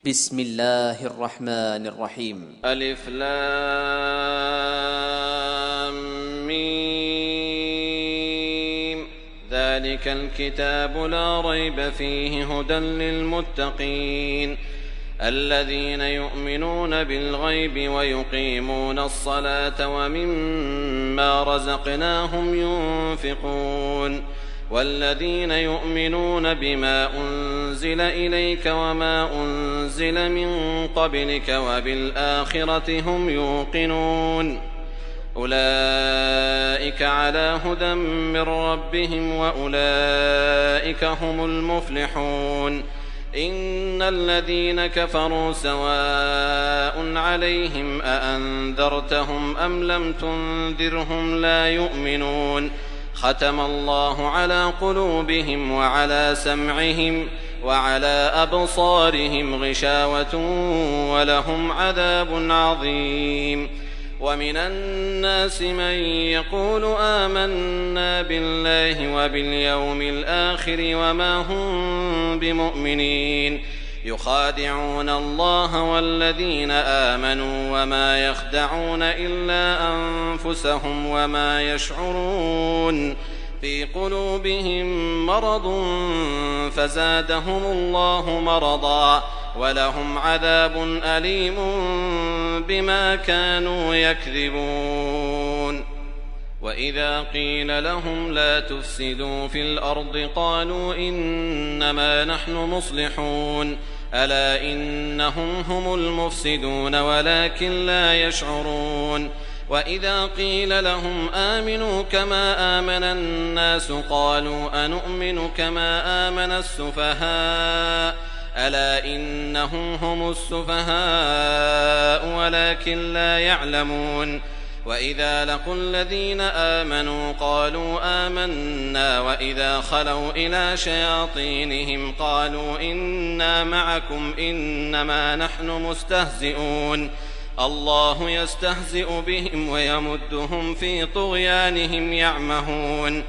بسم الله الرحمن الرحيم. ألف لام ميم. ذلك الكتاب لا ريب فيه هدى للمتقين الذين يؤمنون بالغيب ويقيمون الصلاة ومما رزقناهم ينفقون والذين يؤمنون بما أنزل إليك وما أنزل من قبلك وبالآخرة هم يوقنون أولئك على هدى من ربهم وأولئك هم المفلحون إن الذين كفروا سواء عليهم أأنذرتهم أم لم تنذرهم لا يؤمنون ختم الله على قلوبهم وعلى سمعهم وعلى أبصارهم غشاوة ولهم عذاب عظيم ومن الناس من يقول آمنا بالله وباليوم الآخر وما هم بمؤمنين يخادعون الله والذين آمنوا وما يخدعون إلا أنفسهم وما يشعرون في قلوبهم مرض فزادهم الله مرضا ولهم عذاب أليم بما كانوا يكذبون وإذا قيل لهم لا تفسدوا في الأرض قالوا إنما نحن مصلحون ألا إنهم هم المفسدون ولكن لا يشعرون وإذا قيل لهم آمنوا كما آمن الناس قالوا أنؤمن كما آمن السفهاء ألا إنهم هم السفهاء ولكن لا يعلمون وإذا لقوا الذين آمنوا قالوا آمنا وإذا خلوا إلى شياطينهم قالوا إنا معكم إنما نحن مستهزئون الله يستهزئ بهم ويمدهم في طغيانهم يعمهون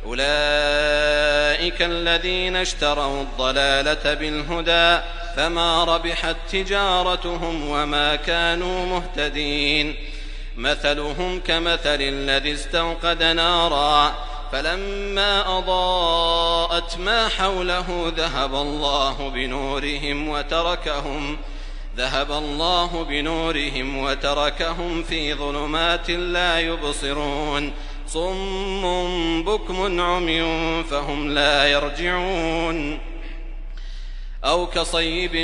أولئك الذين اشتروا الضلالة بالهدى فما ربحت تجارتهم وما كانوا مهتدين مثلهم كمثل الذي استوقد نارا فلما أضاءت ما حوله ذهب الله بنورهم وتركهم في ظلمات لا يبصرون صم بكم عمي فهم لا يرجعون أو كصيب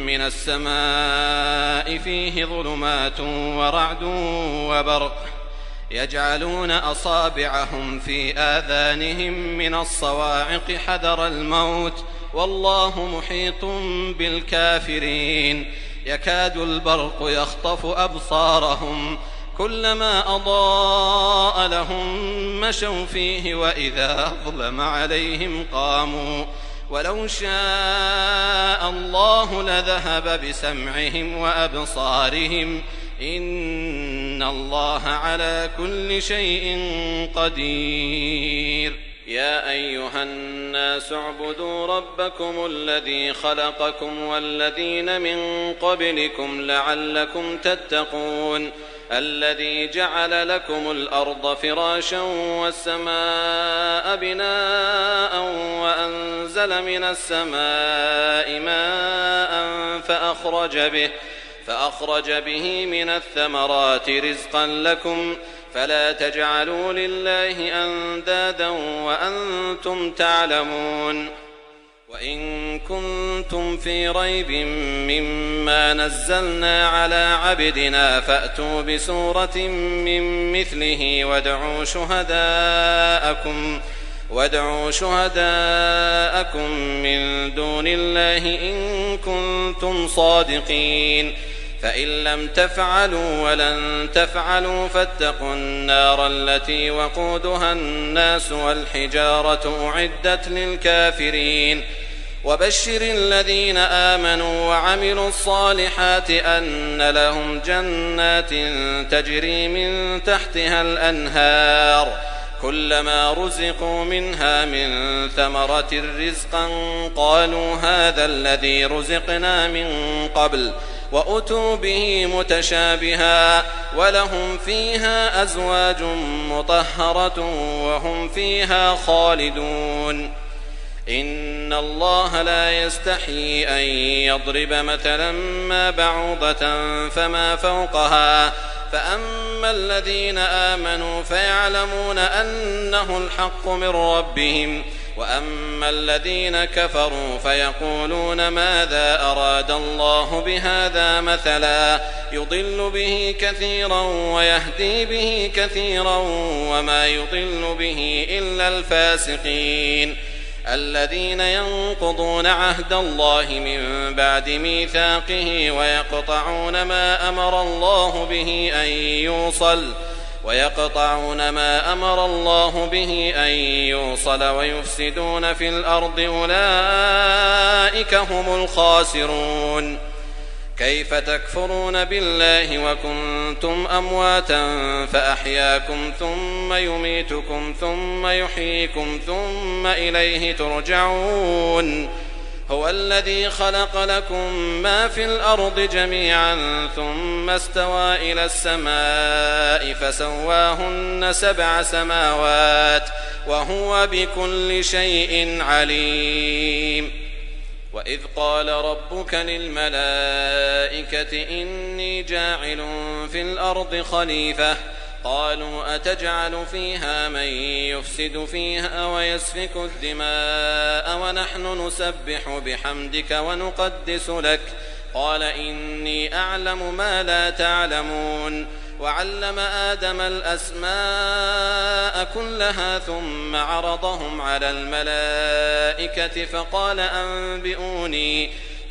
من السماء فيه ظلمات ورعد وبرق يجعلون أصابعهم في آذانهم من الصواعق حذر الموت والله محيط بالكافرين يكاد البرق يخطف أبصارهم كلما أضاء لهم مشوا فيه وإذا أظلم عليهم قاموا ولو شاء الله لذهب بسمعهم وأبصارهم إن الله على كل شيء قدير يا أيها الناس اعبدوا ربكم الذي خلقكم والذين من قبلكم لعلكم تتقون الذي جعل لكم الأرض فراشا والسماء بناء وأنزل من السماء ماء فأخرج به من الثمرات رزقا لكم فلا تجعلوا لله أندادا وأنتم تعلمون وإن كنتم في ريب مما نزلنا على عبدنا فأتوا بسورة من مثله وادعوا شهداءكم من دون الله إن كنتم صادقين فإن لم تفعلوا ولن تفعلوا فاتقوا النار التي وقودها الناس والحجارة أعدت للكافرين وبشر الذين آمنوا وعملوا الصالحات أن لهم جنات تجري من تحتها الأنهار كلما رزقوا منها من ثمرة رزقا قالوا هذا الذي رزقنا من قبل وأتوا به متشابها ولهم فيها أزواج مطهرة وهم فيها خالدون إن الله لا يستحيي أن يضرب مثلا ما بعوضة فما فوقها فأما الذين آمنوا فيعلمون أنه الحق من ربهم وأما الذين كفروا فيقولون ماذا أراد الله بهذا مثلا يضل به كثيرا ويهدي به كثيرا وما يضل به إلا الفاسقين الذين ينقضون عهد الله من بعد ميثاقه ويقطعون ما أمر الله به أن يوصل ويفسدون في الأرض أولئك هم الخاسرون كيف تكفرون بالله وكنتم أمواتا فأحياكم ثم يميتكم ثم يحييكم ثم إليه ترجعون هو الذي خلق لكم ما في الأرض جميعا ثم استوى إلى السماء فسواهن 7 سماوات وهو بكل شيء عليم وإذ قال ربك للملائكة إني جاعل في الأرض خليفة قالوا أتجعل فيها من يفسد فيها ويسفك الدماء ونحن نسبح بحمدك ونقدس لك قال إني أعلم ما لا تعلمون وعلم آدم الأسماء كلها ثم عرضهم على الملائكة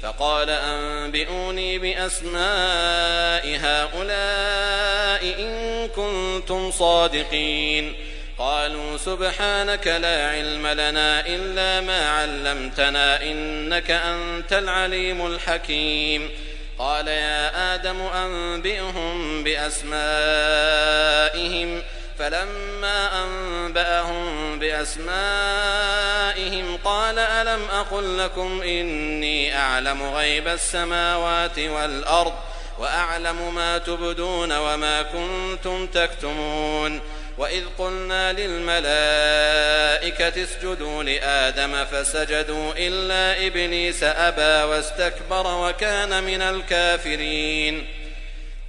فقال أنبئوني بأسماء هؤلاء إن كنتم صادقين قالوا سبحانك لا علم لنا إلا ما علمتنا إنك أنت العليم الحكيم قال يا آدم أنبئهم بأسمائهم فلما أنبأهم بأسمائهم قال ألم أقل لكم إني أعلم غيب السماوات والأرض وأعلم ما تبدون وما كنتم تكتمون وإذ قلنا للملائكة اسجدوا لآدم فسجدوا إلا إبليس أبى واستكبر وكان من الكافرين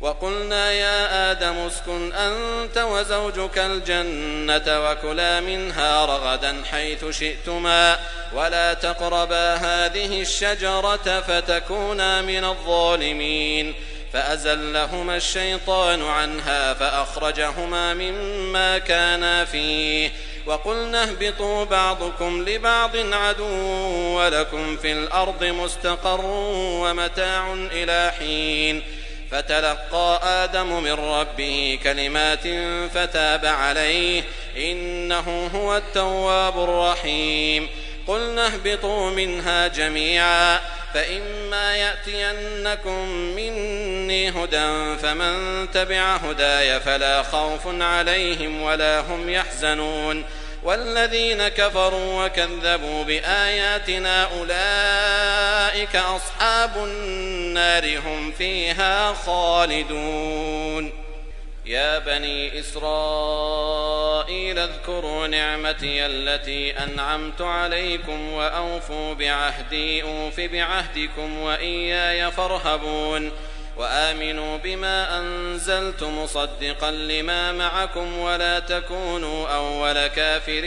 وقلنا يا آدم اسكن أنت وزوجك الجنة وكلا منها رغدا حيث شئتما ولا تقربا هذه الشجرة فتكونا من الظالمين فأزلهما الشيطان عنها فأخرجهما مما كانا فيه وقلنا اهبطوا بعضكم لبعض عدو ولكم في الأرض مستقر ومتاع إلى حين فتلقى آدم من ربه كلمات فتاب عليه إنه هو التواب الرحيم قلنا اهبطوا منها جميعا فإما يأتينكم مني هدى فمن تبع هداي فلا خوف عليهم ولا هم يحزنون والذين كفروا وكذبوا بآياتنا أولئك أصحاب النار هم فيها خالدون يا بني إسرائيل اذكروا نعمتي التي أنعمت عليكم وأوفوا بعهدي أوف بعهدكم وإياي فارهبون وآمنوا بما أنزلت مصدقا لما معكم ولا تكونوا أول كافر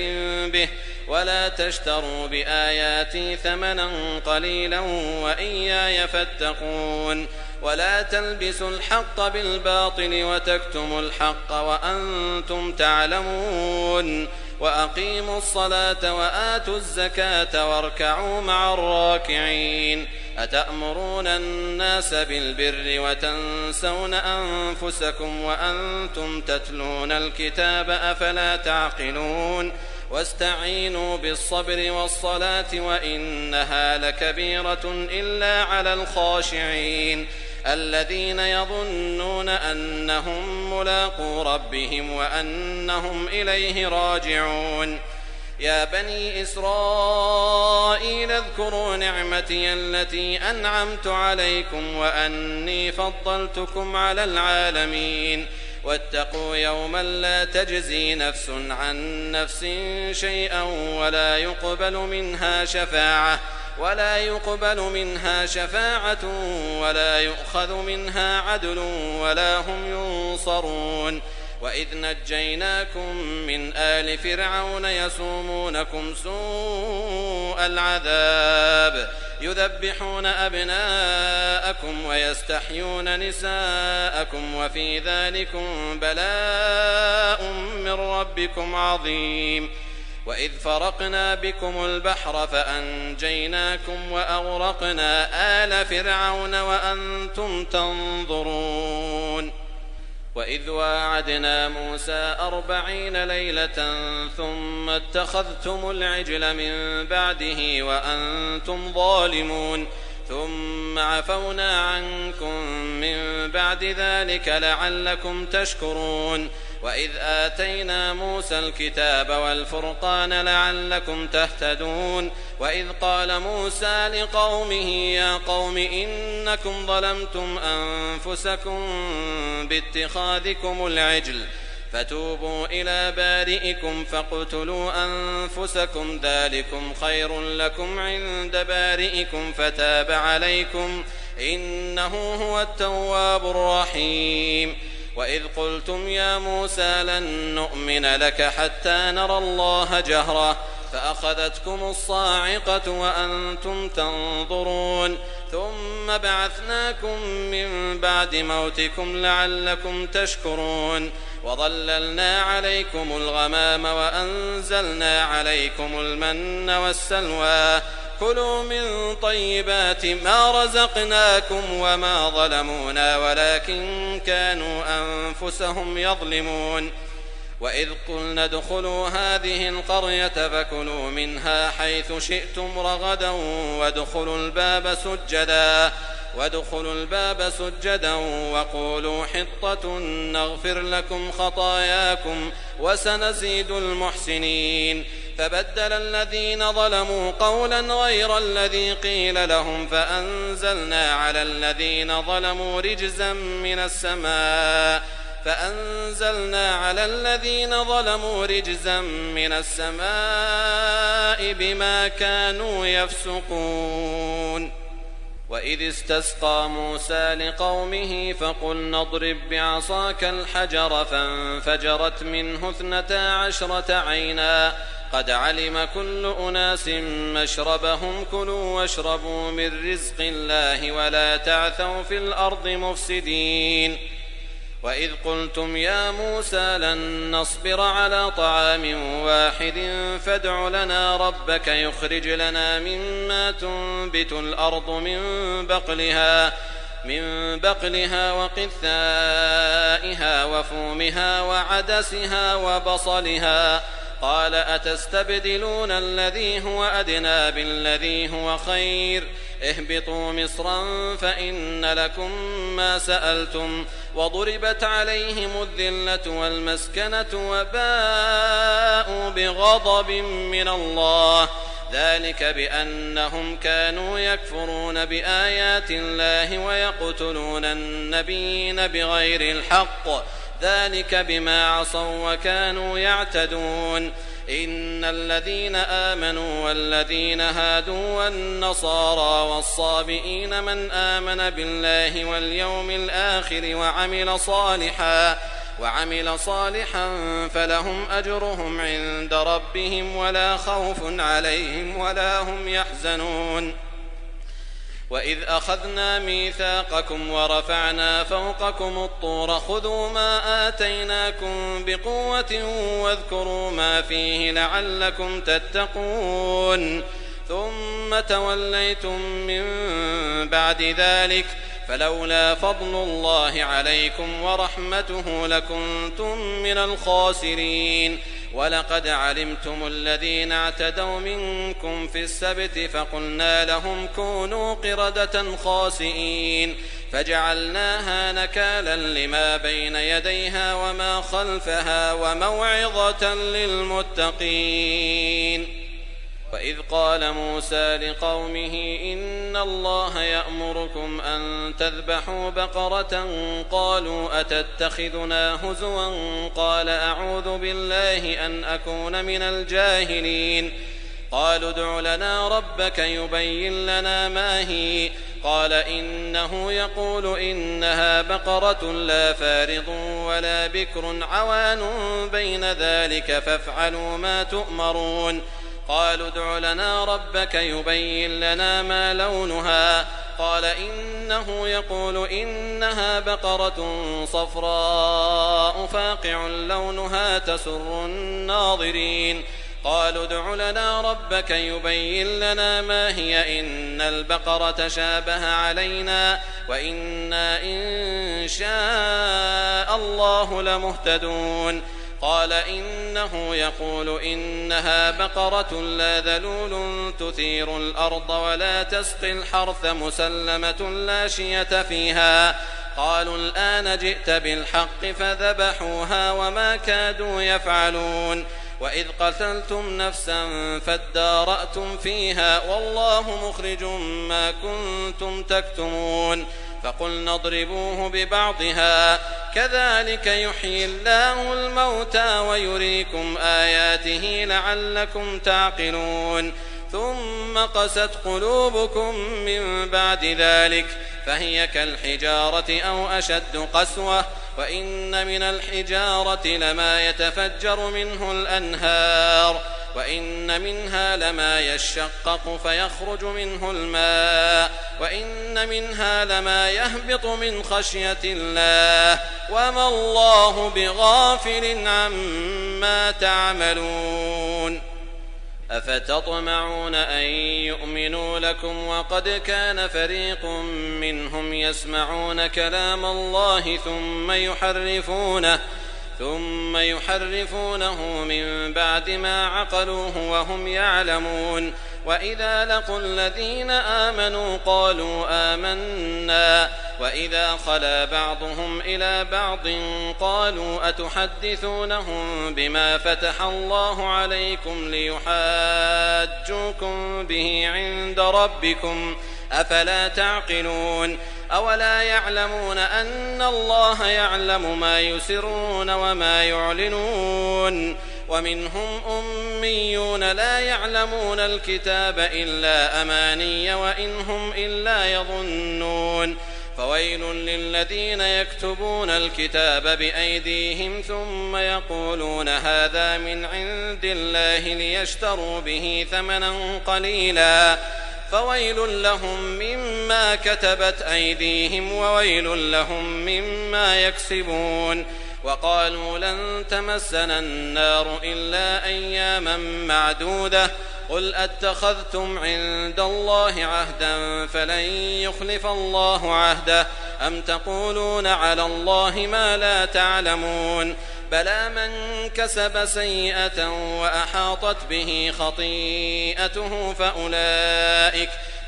به ولا تشتروا بآياتي ثمنا قليلا وإياي فاتقون ولا تلبسوا الحق بالباطل وتكتموا الحق وأنتم تعلمون وأقيموا الصلاة وآتوا الزكاة واركعوا مع الراكعين أتأمرون الناس بالبر وتنسون أنفسكم وأنتم تتلون الكتاب أفلا تعقلون واستعينوا بالصبر والصلاة وإنها لكبيرة إلا على الخاشعين الذين يظنون أنهم ملاقو ربهم وأنهم إليه راجعون يا بني إسرائيل اذكروا نعمتي التي أنعمت عليكم وأني فضلتكم على العالمين واتقوا يوما لا تجزي نفس عن نفس شيئا ولا يقبل منها شفاعة ولا يؤخذ منها عدل ولا هم ينصرون وإذ نجيناكم من آل فرعون يسومونكم سوء العذاب يذبحون أبناءكم ويستحيون نساءكم وفي ذلكم بلاء من ربكم عظيم وإذ فرقنا بكم البحر فأنجيناكم وأغرقنا آل فرعون وأنتم تنظرون وإذ واعدنا موسى 40 ليلة ثم اتخذتم العجل من بعده وأنتم ظالمون ثم عفونا عنكم من بعد ذلك لعلكم تشكرون وإذ آتينا موسى الكتاب والفرقان لعلكم تهتدون وإذ قال موسى لقومه يا قوم إنكم ظلمتم أنفسكم باتخاذكم العجل فتوبوا إلى بارئكم فاقتلوا أنفسكم ذلكم خير لكم عند بارئكم فتاب عليكم إنه هو التواب الرحيم وإذ قلتم يا موسى لن نؤمن لك حتى نرى الله جهرة فأخذتكم الصاعقة وأنتم تنظرون ثم بعثناكم من بعد موتكم لعلكم تشكرون وظللنا عليكم الغمام وأنزلنا عليكم المن والسلوى كلوا من طيبات ما رزقناكم وما ظلمونا ولكن كانوا أنفسهم يظلمون وإذ قلنا ادخلوا هذه القرية فكلوا منها حيث شئتم رغدا وادخلوا الباب سجدا وقولوا حطة نغفر لكم خطاياكم وسنزيد المحسنين فبدل الذين ظلموا قولا غير الذي قيل لهم فأنزلنا على الذين ظلموا رجزا من السماء بما كانوا يفسقون وإذ استسقى موسى لقومه فقلنا اضرب بعصاك الحجر فانفجرت منه 12 عينا قد علم كل أناس مشربهم كلوا واشربوا من رزق الله ولا تعثوا في الأرض مفسدين وإذ قلتم يا موسى لن نصبر على طعام واحد فادع لنا ربك يخرج لنا مما تنبت الأرض من بقلها وقثائها وفومها وعدسها وبصلها قال أتستبدلون الذي هو أدنى بالذي هو خير اهبطوا مصرا فإن لكم ما سألتم وضربت عليهم الذلة والمسكنة وباءوا بغضب من الله ذلك بأنهم كانوا يكفرون بآيات الله ويقتلون النبيين بغير الحق ذلك بما عصوا وكانوا يعتدون إن الذين آمنوا والذين هادوا والنصارى والصابئين من آمن بالله واليوم الآخر وعمل صالحا فلهم أجرهم عند ربهم ولا خوف عليهم ولا هم يحزنون وإذ أخذنا ميثاقكم ورفعنا فوقكم الطور خذوا ما آتيناكم بقوة واذكروا ما فيه لعلكم تتقون ثم توليتم من بعد ذلك فلولا فضل الله عليكم ورحمته لكنتم من الخاسرين ولقد علمتم الذين اعتدوا منكم في السبت فقلنا لهم كونوا قردة خاسئين فجعلناها نكالا لما بين يديها وما خلفها وموعظة للمتقين. وإذ قال موسى لقومه إن الله يأمركم أن تذبحوا بقرة قالوا أتتخذنا هزوا قال أعوذ بالله أن أكون من الجاهلين. قالوا ادع لنا ربك يبين لنا ما هي قال إنه يقول إنها بقرة لا فارض ولا بكر عوان بين ذلك فافعلوا ما تؤمرون. قالوا ادع لنا ربك يبين لنا ما لونها قال إنه يقول إنها بقرة صفراء فاقع لونها تسر الناظرين. قالوا ادع لنا ربك يبين لنا ما هي إن البقرة شابه علينا وإنا إن شاء الله لمهتدون. قال إنه يقول إنها بقرة لا ذلول تثير الأرض ولا تسقي الحرث مسلمة لا شية فيها. قالوا الآن جئت بالحق فذبحوها وما كادوا يفعلون. وإذ قتلتم نفسا فادارأتم فيها والله مخرج ما كنتم تكتمون. فقلنا اضربوه ببعضها كذلك يحيي الله الموتى ويريكم آياته لعلكم تعقلون. ثم قست قلوبكم من بعد ذلك فهي كالحجارة أو أشد قسوة وإن من الحجارة لما يتفجر منه الأنهار وإن منها لما يشقق فيخرج منه الماء وإن منها لما يهبط من خشية الله وما الله بغافل عما تعملون. أفتطمعون أن يؤمنوا لكم وقد كان فريق منهم يسمعون كلام الله ثم يحرفونه من بعد ما عقلوه وهم يعلمون. وإذا لقوا الذين آمنوا قالوا آمنا وإذا خلا بعضهم إلى بعض قالوا أتحدثونهم بما فتح الله عليكم ليحاجوكم به عند ربكم أفلا تعقلون. أولا يعلمون أن الله يعلم ما يسرون وما يعلنون. ومنهم أميون لا يعلمون الكتاب إلا أماني وإن هم إلا يظنون. فويل للذين يكتبون الكتاب بأيديهم ثم يقولون هذا من عند الله ليشتروا به ثمنا قليلا فويل لهم مما كتبت أيديهم وويل لهم مما يكسبون. وقالوا لن تمسنا النار إلا أياما معدودة قل أتخذتم عند الله عهدا فلن يخلف الله عهده أم تقولون على الله ما لا تعلمون. بلى من كسب سيئة وأحاطت به خطيئته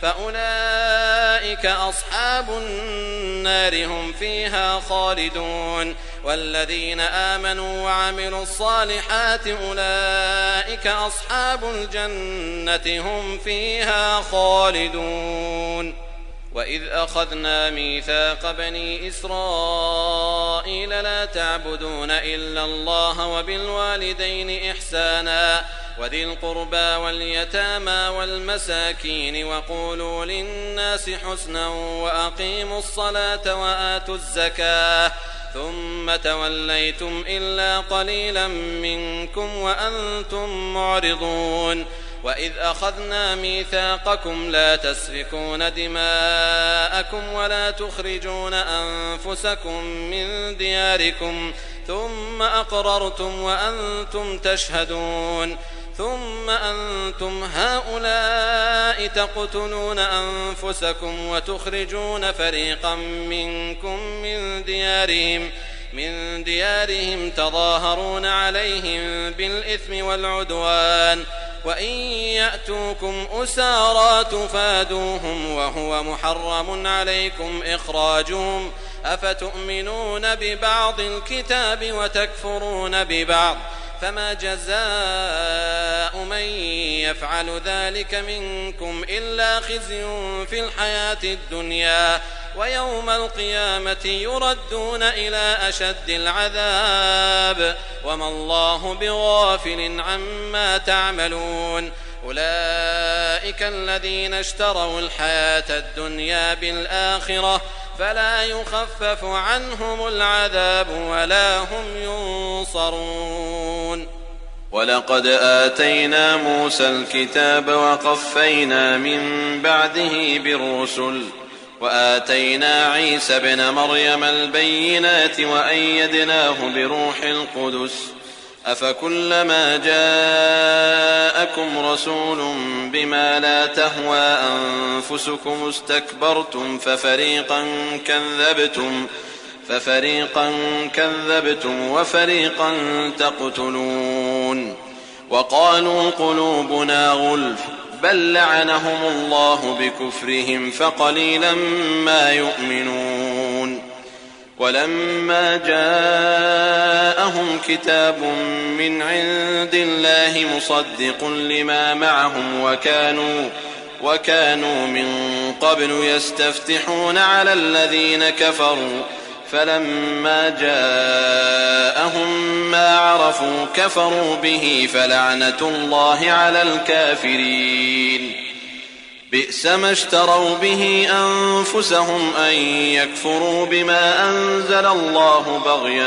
فأولئك أصحاب النار هم فيها خالدون. والذين آمنوا وعملوا الصالحات أولئك أصحاب الجنة هم فيها خالدون. وإذ أخذنا ميثاق بني إسرائيل لا تعبدون إلا الله وبالوالدين إحسانا وذي القربى واليتامى والمساكين وقولوا للناس حسنا وأقيموا الصلاة وآتوا الزكاة ثم توليتم إلا قليلا منكم وأنتم معرضون. وإذ أخذنا ميثاقكم لا تسفكون دماءكم ولا تخرجون أنفسكم من دياركم ثم أقررتم وأنتم تشهدون. ثم أنتم هؤلاء تقتلون أنفسكم وتخرجون فريقا منكم من ديارهم تظاهرون عليهم بالإثم والعدوان وإن يأتوكم أسارى تفادوهم وهو محرم عليكم إخراجهم أفتؤمنون ببعض الكتاب وتكفرون ببعض فما جزاء من يفعل ذلك منكم إلا خزي في الحياة الدنيا ويوم القيامة يردون إلى أشد العذاب وما الله بغافل عما تعملون أولئك الذين اشتروا الحياة الدنيا بالآخرة فلا يخفف عنهم العذاب ولا هم ينصرون. ولقد آتينا موسى الكتاب وقفينا من بعده بالرسل وآتينا عيسى ابن مريم البينات وأيدناه بروح القدس أفكلما جاءكم رسول بما لا تهوى أنفسكم استكبرتم ففريقا كذبتم وفريقا تقتلون وقالوا قلوبنا غلف بل لعنهم الله بكفرهم فقليلا ما يؤمنون. ولما جاءهم كتاب من عند الله مصدق لما معهم وكانوا من قبل يستفتحون على الذين كفروا فلما جاءهم ما عرفوا كفروا به فلعنة الله على الكافرين. بئس ما اشتروا به أنفسهم أن يكفروا بما أنزل الله بغيا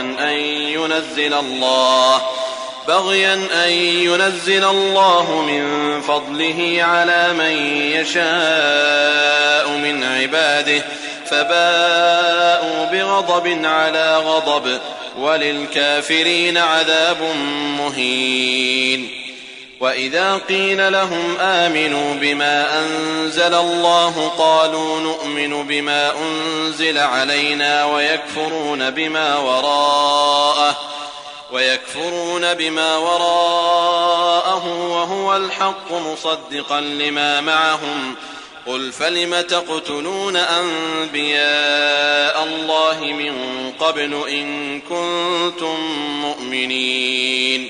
أن ينزل الله من فضله على من يشاء من عباده فباءوا بغضب على غضب وللكافرين عذاب مهين. وإذا قيل لهم آمنوا بما أنزل الله قالوا نؤمن بما أنزل علينا ويكفرون بما وراءه وهو الحق مصدقا لما معهم قل فلم تقتلون أنبياء الله من قبل إن كنتم مؤمنين.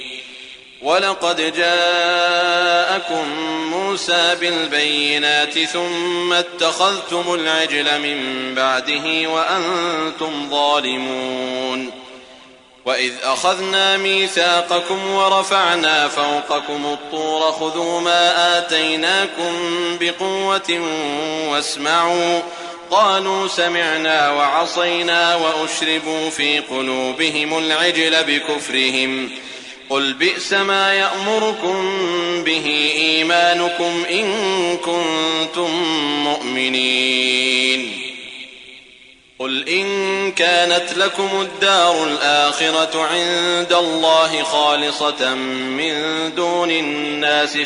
ولقد جاءكم موسى بالبينات ثم اتخذتم العجل من بعده وأنتم ظالمون. وإذ أخذنا ميثاقكم ورفعنا فوقكم الطور خذوا ما آتيناكم بقوة واسمعوا قالوا سمعنا وعصينا وأشربوا في قلوبهم العجل بكفرهم قل بئس ما يأمركم به إيمانكم إن كنتم مؤمنين. قل إن كانت لكم الدار الآخرة عند الله خالصة من دون الناس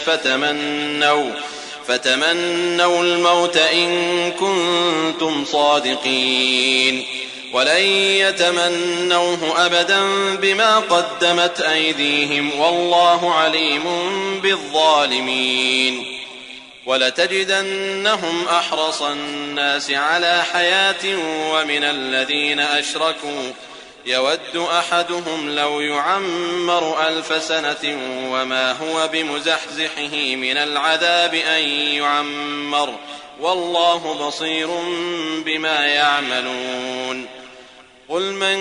فتمنوا الموت إن كنتم صادقين ولن يتمنوه أبدا بما قدمت أيديهم والله عليم بالظالمين. ولتجدنهم أحرص الناس على حياة ومن الذين أشركوا يود أحدهم لو يعمر 1000 سنة وما هو بمزحزحه من العذاب أن يعمر والله بصير بما يعملون. قل من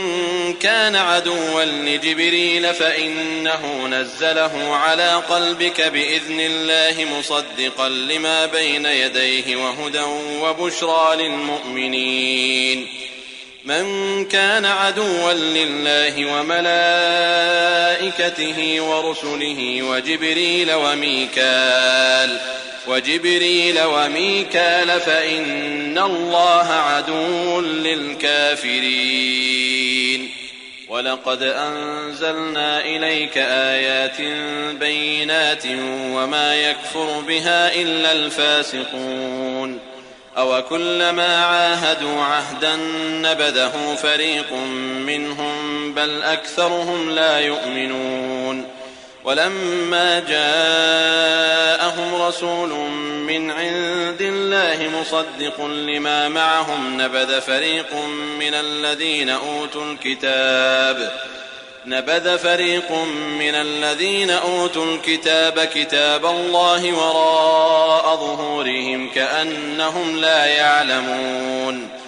كان عدوا لجبريل فإنه نزله على قلبك بإذن الله مصدقا لما بين يديه وهدى وبشرى للمؤمنين. من كان عدوا لله وملائكته ورسله وجبريل وميكال فإن الله عدو للكافرين. ولقد أنزلنا إليك آيات بينات وما يكفر بها إلا الفاسقون. أوكلما عاهدوا عهدا نبذه فريق منهم بل أكثرهم لا يؤمنون. ولما جاءهم رسول من عند الله مصدق لما معهم نبذ فريق من الذين أوتوا الكتاب كتاب الله وراء ظهورهم كأنهم لا يعلمون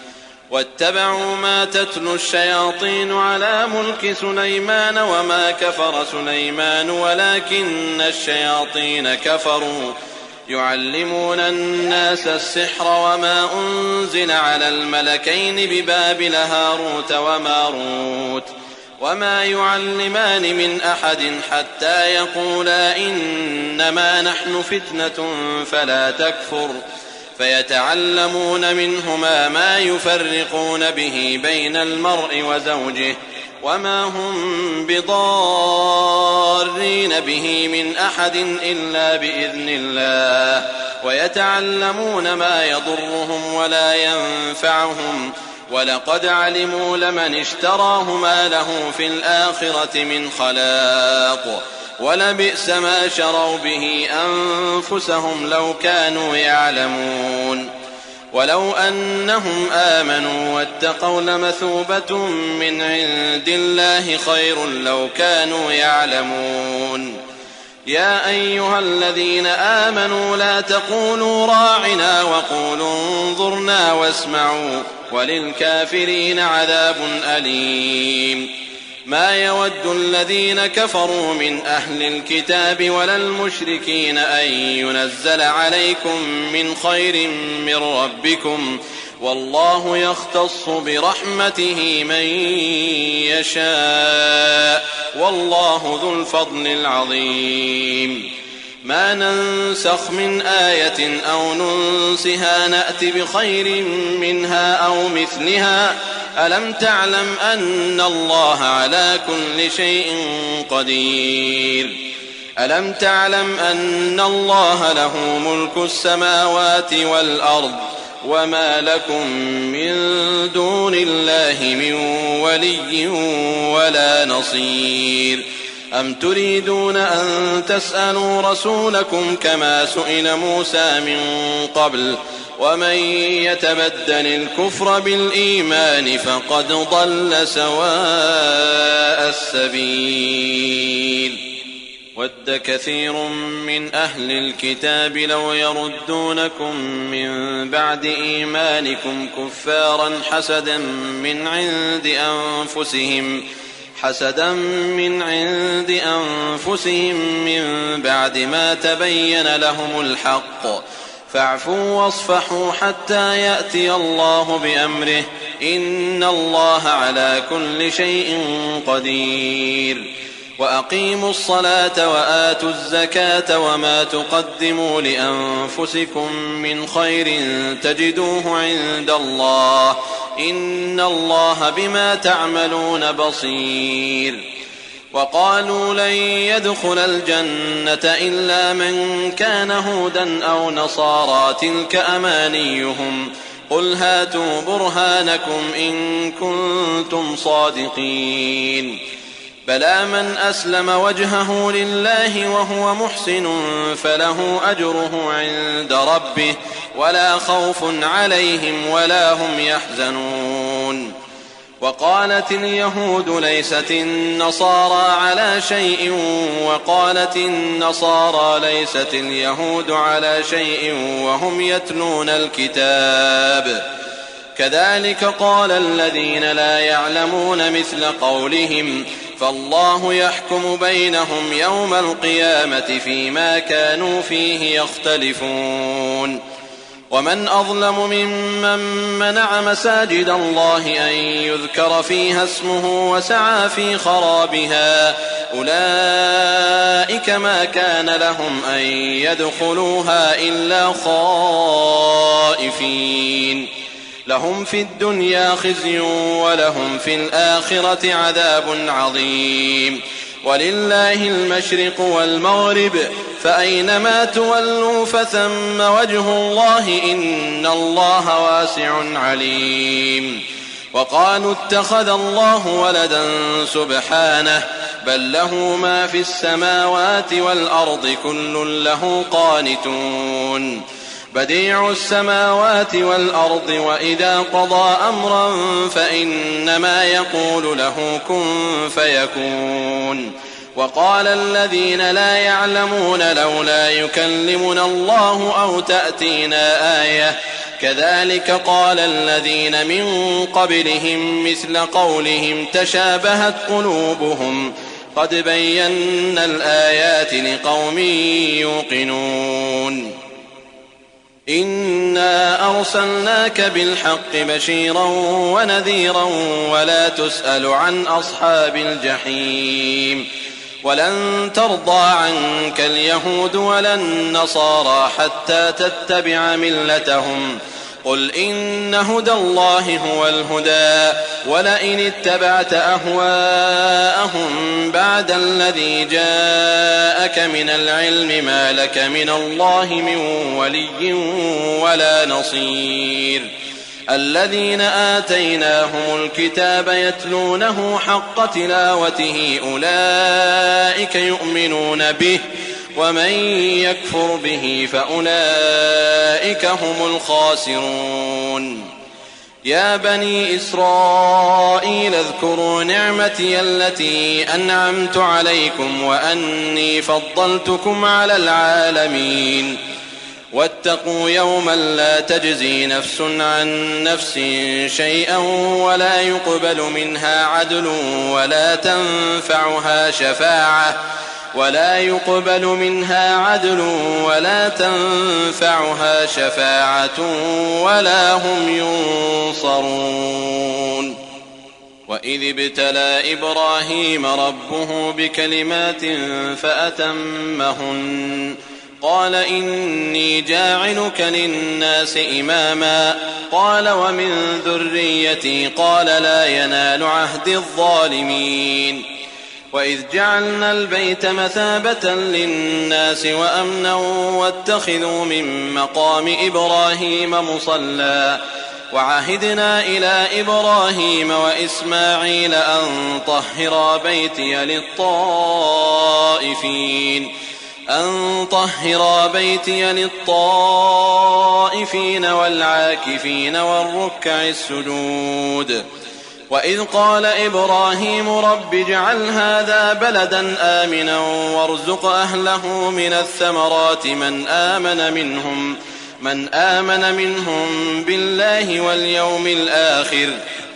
واتبعوا ما تتلو الشياطين على ملك سليمان وما كفر سليمان ولكن الشياطين كفروا يعلمون الناس السحر وما أنزل على الملكين ببابل هاروت وماروت وما يعلمان من أحد حتى يقولا إنما نحن فتنة فلا تكفر فيتعلمون منهما ما يفرقون به بين المرء وزوجه وما هم بضارين به من أحد إلا بإذن الله ويتعلمون ما يضرهم ولا ينفعهم ولقد علموا لمن اشتراه ما له في الآخرة من خلاق ولبئس ما شروا به أنفسهم لو كانوا يعلمون ولو أنهم آمنوا واتقوا لمثوبة من عند الله خير لو كانوا يعلمون يا أيها الذين آمنوا لا تقولوا راعنا وقولوا انظرنا واسمعوا وللكافرين عذاب أليم ما يود الذين كفروا من أهل الكتاب ولا المشركين أن ينزل عليكم من خير من ربكم والله يختص برحمته من يشاء والله ذو الفضل العظيم ما ننسخ من آية أو ننسها نأت بخير منها أو مثلها ألم تعلم أن الله على كل شيء قدير ألم تعلم أن الله له ملك السماوات والأرض وما لكم من دون الله من ولي ولا نصير أم تريدون أن تسألوا رسولكم كما سئل موسى من قبل ومن يتبدل الكفر بالإيمان فقد ضل سواء السبيل ود كثير من أهل الكتاب لو يردونكم من بعد إيمانكم كفارا حسدا من عند أنفسهم من بعد ما تبين لهم الحق فاعفوا واصفحوا حتى يأتي الله بأمره إن الله على كل شيء قدير وأقيموا الصلاة وآتوا الزكاة وما تقدموا لأنفسكم من خير تجدوه عند الله إن الله بما تعملون بصير وقالوا لن يدخل الجنة إلا من كان هودا أو نصارى تلك أمانيهم قل هاتوا برهانكم إن كنتم صادقين بلى من أسلم وجهه لله وهو محسن فله أجره عند ربه ولا خوف عليهم ولا هم يحزنون وقالت اليهود ليست النصارى على شيء وقالت النصارى ليست اليهود على شيء وهم يتلون الكتاب كذلك قال الذين لا يعلمون مثل قولهم فالله يحكم بينهم يوم القيامة فيما كانوا فيه يختلفون ومن أظلم ممن منع مساجد الله أن يذكر فيها اسمه وسعى في خرابها أولئك ما كان لهم أن يدخلوها إلا خائفين لهم في الدنيا خزي ولهم في الآخرة عذاب عظيم ولله المشرق والمغرب فأينما تولوا فثم وجه الله إن الله واسع عليم وقالوا اتخذ الله ولدا سبحانه بل له ما في السماوات والأرض كل له قانتون بديع السماوات والأرض وإذا قضى أمرا فإنما يقول له كن فيكون وقال الذين لا يعلمون لولا يكلمنا الله أو تأتينا آية كذلك قال الذين من قبلهم مثل قولهم تشابهت قلوبهم قد بينا الآيات لقوم يوقنون إنا أرسلناك بالحق بشيرا ونذيرا ولا تسأل عن أصحاب الجحيم ولن ترضى عنك اليهود ولا النصارى حتى تتبع ملتهم قل إن هدى الله هو الهدى ولئن اتبعت أهواءهم بعد الذي جاءك من العلم ما لك من الله من ولي ولا نصير الذين آتيناهم الكتاب يتلونه حق تلاوته أولئك يؤمنون به ومن يكفر به فأولئك هم الخاسرون يا بني إسرائيل اذكروا نعمتي التي أنعمت عليكم وأني فضلتكم على العالمين واتقوا يوما لا تجزي نفس عن نفس شيئا ولا يقبل منها عدل ولا تنفعها شفاعة ولا هم ينصرون وإذ ابتلى إبراهيم ربه بكلمات فأتمهن قال إني جاعلك للناس إماما قال ومن ذريتي قال لا ينال عهد الظالمين وإذ جعلنا البيت مثابة للناس وأمنا واتخذوا من مقام إبراهيم مصلى وعهدنا إلى إبراهيم وإسماعيل أن طهرا بيتي للطائفين والعاكفين والركع السجود وإذ قال إبراهيم رب اجعل هذا بلدا آمنا وارزق أهله من الثمرات من آمن منهم بالله واليوم الآخر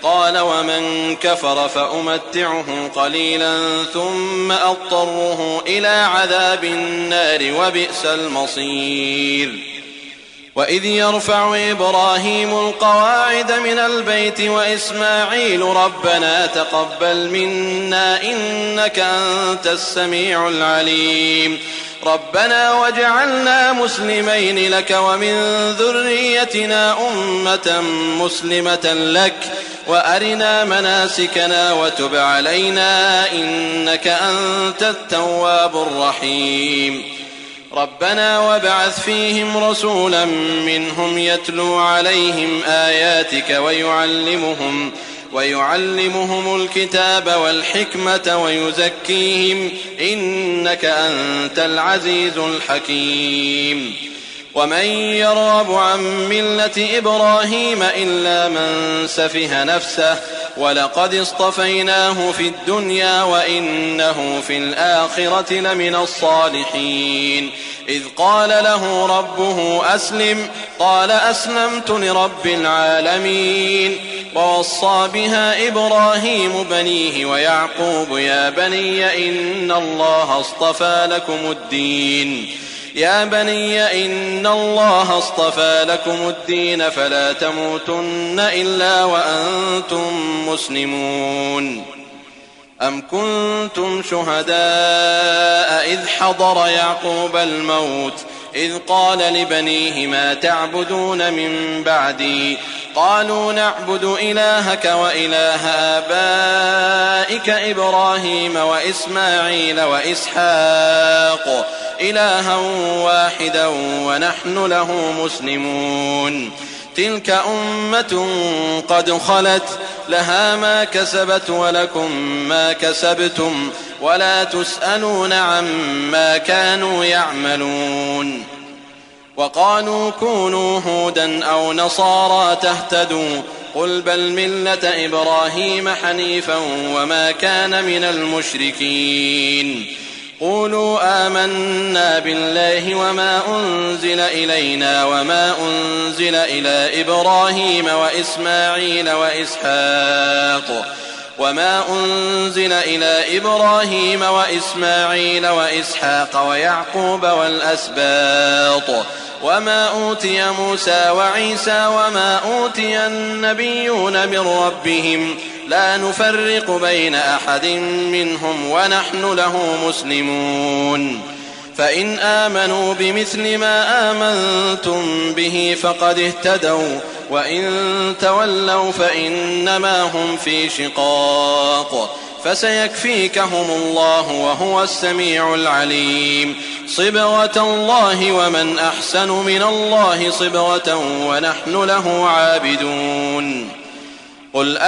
قال ومن كفر فأمتعه قليلا ثم أضطره إلى عذاب النار وبئس المصير وإذ يرفع إبراهيم القواعد من البيت وإسماعيل ربنا تقبل منا إنك أنت السميع العليم ربنا واجعلنا مسلمين لك ومن ذريتنا أمة مسلمة لك وأرنا مناسكنا وتب علينا إنك أنت التواب الرحيم ربنا وابعث فيهم رسولا منهم يتلو عليهم آياتك ويعلمهم الكتاب والحكمة ويزكيهم إنك أنت العزيز الحكيم ومن يرغب عن ملة إبراهيم إلا من سفه نفسه ولقد اصطفيناه في الدنيا وإنه في الآخرة لمن الصالحين إذ قال له ربه أسلم قال أسلمت لرب العالمين ووصى بها إبراهيم بنيه ويعقوب يا بني إن الله اصطفى لكم الدين فلا تموتن إلا وأنتم مسلمون أم كنتم شهداء إذ حضر يعقوب الموت إذ قال لبنيه ما تعبدون من بعدي قالوا نعبد إلهك وإله آبائك إبراهيم وإسماعيل وإسحاق إلها واحدا ونحن له مسلمون تلك أمة قد خلت لها ما كسبت ولكم ما كسبتم ولا تسألون عما كانوا يعملون. وقالوا كونوا هودا أو نصارى تهتدوا قل بل ملة إبراهيم حنيفا وما كان من المشركين. قولوا آمنا بالله وما أنزل إلينا وما أنزل إلى إبراهيم وإسماعيل وإسحاق ويعقوب والأسباط وما أوتي موسى وعيسى وما أوتي النبيون من ربهم لا نفرق بين أحد منهم ونحن له مسلمون. فإن آمنوا بمثل ما آمنتم به فقد اهتدوا وإن تولوا فإنما هم في شقاق فسيكفيكهم الله وهو السميع العليم. صبغة الله ومن أحسن من الله صبغة ونحن له عابدون. قل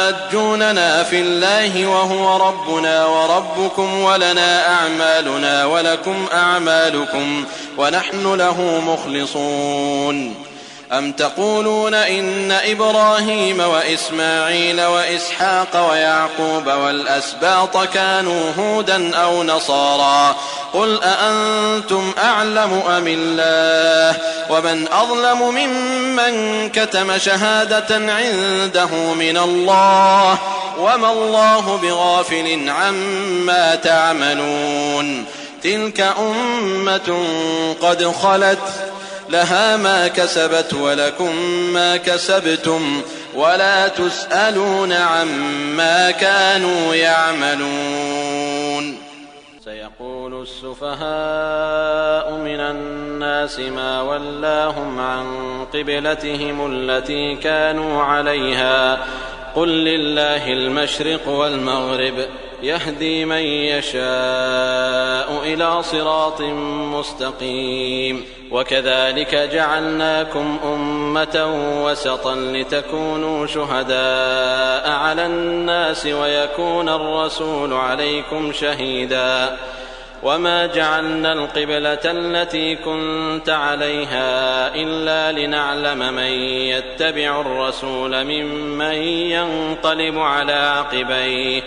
أتحاجوننا في الله وهو ربنا وربكم ولنا أعمالنا ولكم أعمالكم ونحن له مخلصون. أم تقولون إن إبراهيم وإسماعيل وإسحاق ويعقوب والأسباط كانوا هودا أو نصارى قل أأنتم أعلم أم الله ومن أظلم ممن كتم شهادة عنده من الله وما الله بغافل عما تعملون. تلك أمة قد خلت لها ما كسبت ولكم ما كسبتم ولا تسألون عما كانوا يعملون. سيقول السفهاء من الناس ما ولاهم عن قبلتهم التي كانوا عليها قل لله المشرق والمغرب يهدي من يشاء إلى صراط مستقيم. وكذلك جعلناكم أمة وسطا لتكونوا شهداء على الناس ويكون الرسول عليكم شهيدا. وما جعلنا القبلة التي كنت عليها إلا لنعلم من يتبع الرسول ممن ينقلب على عقبيه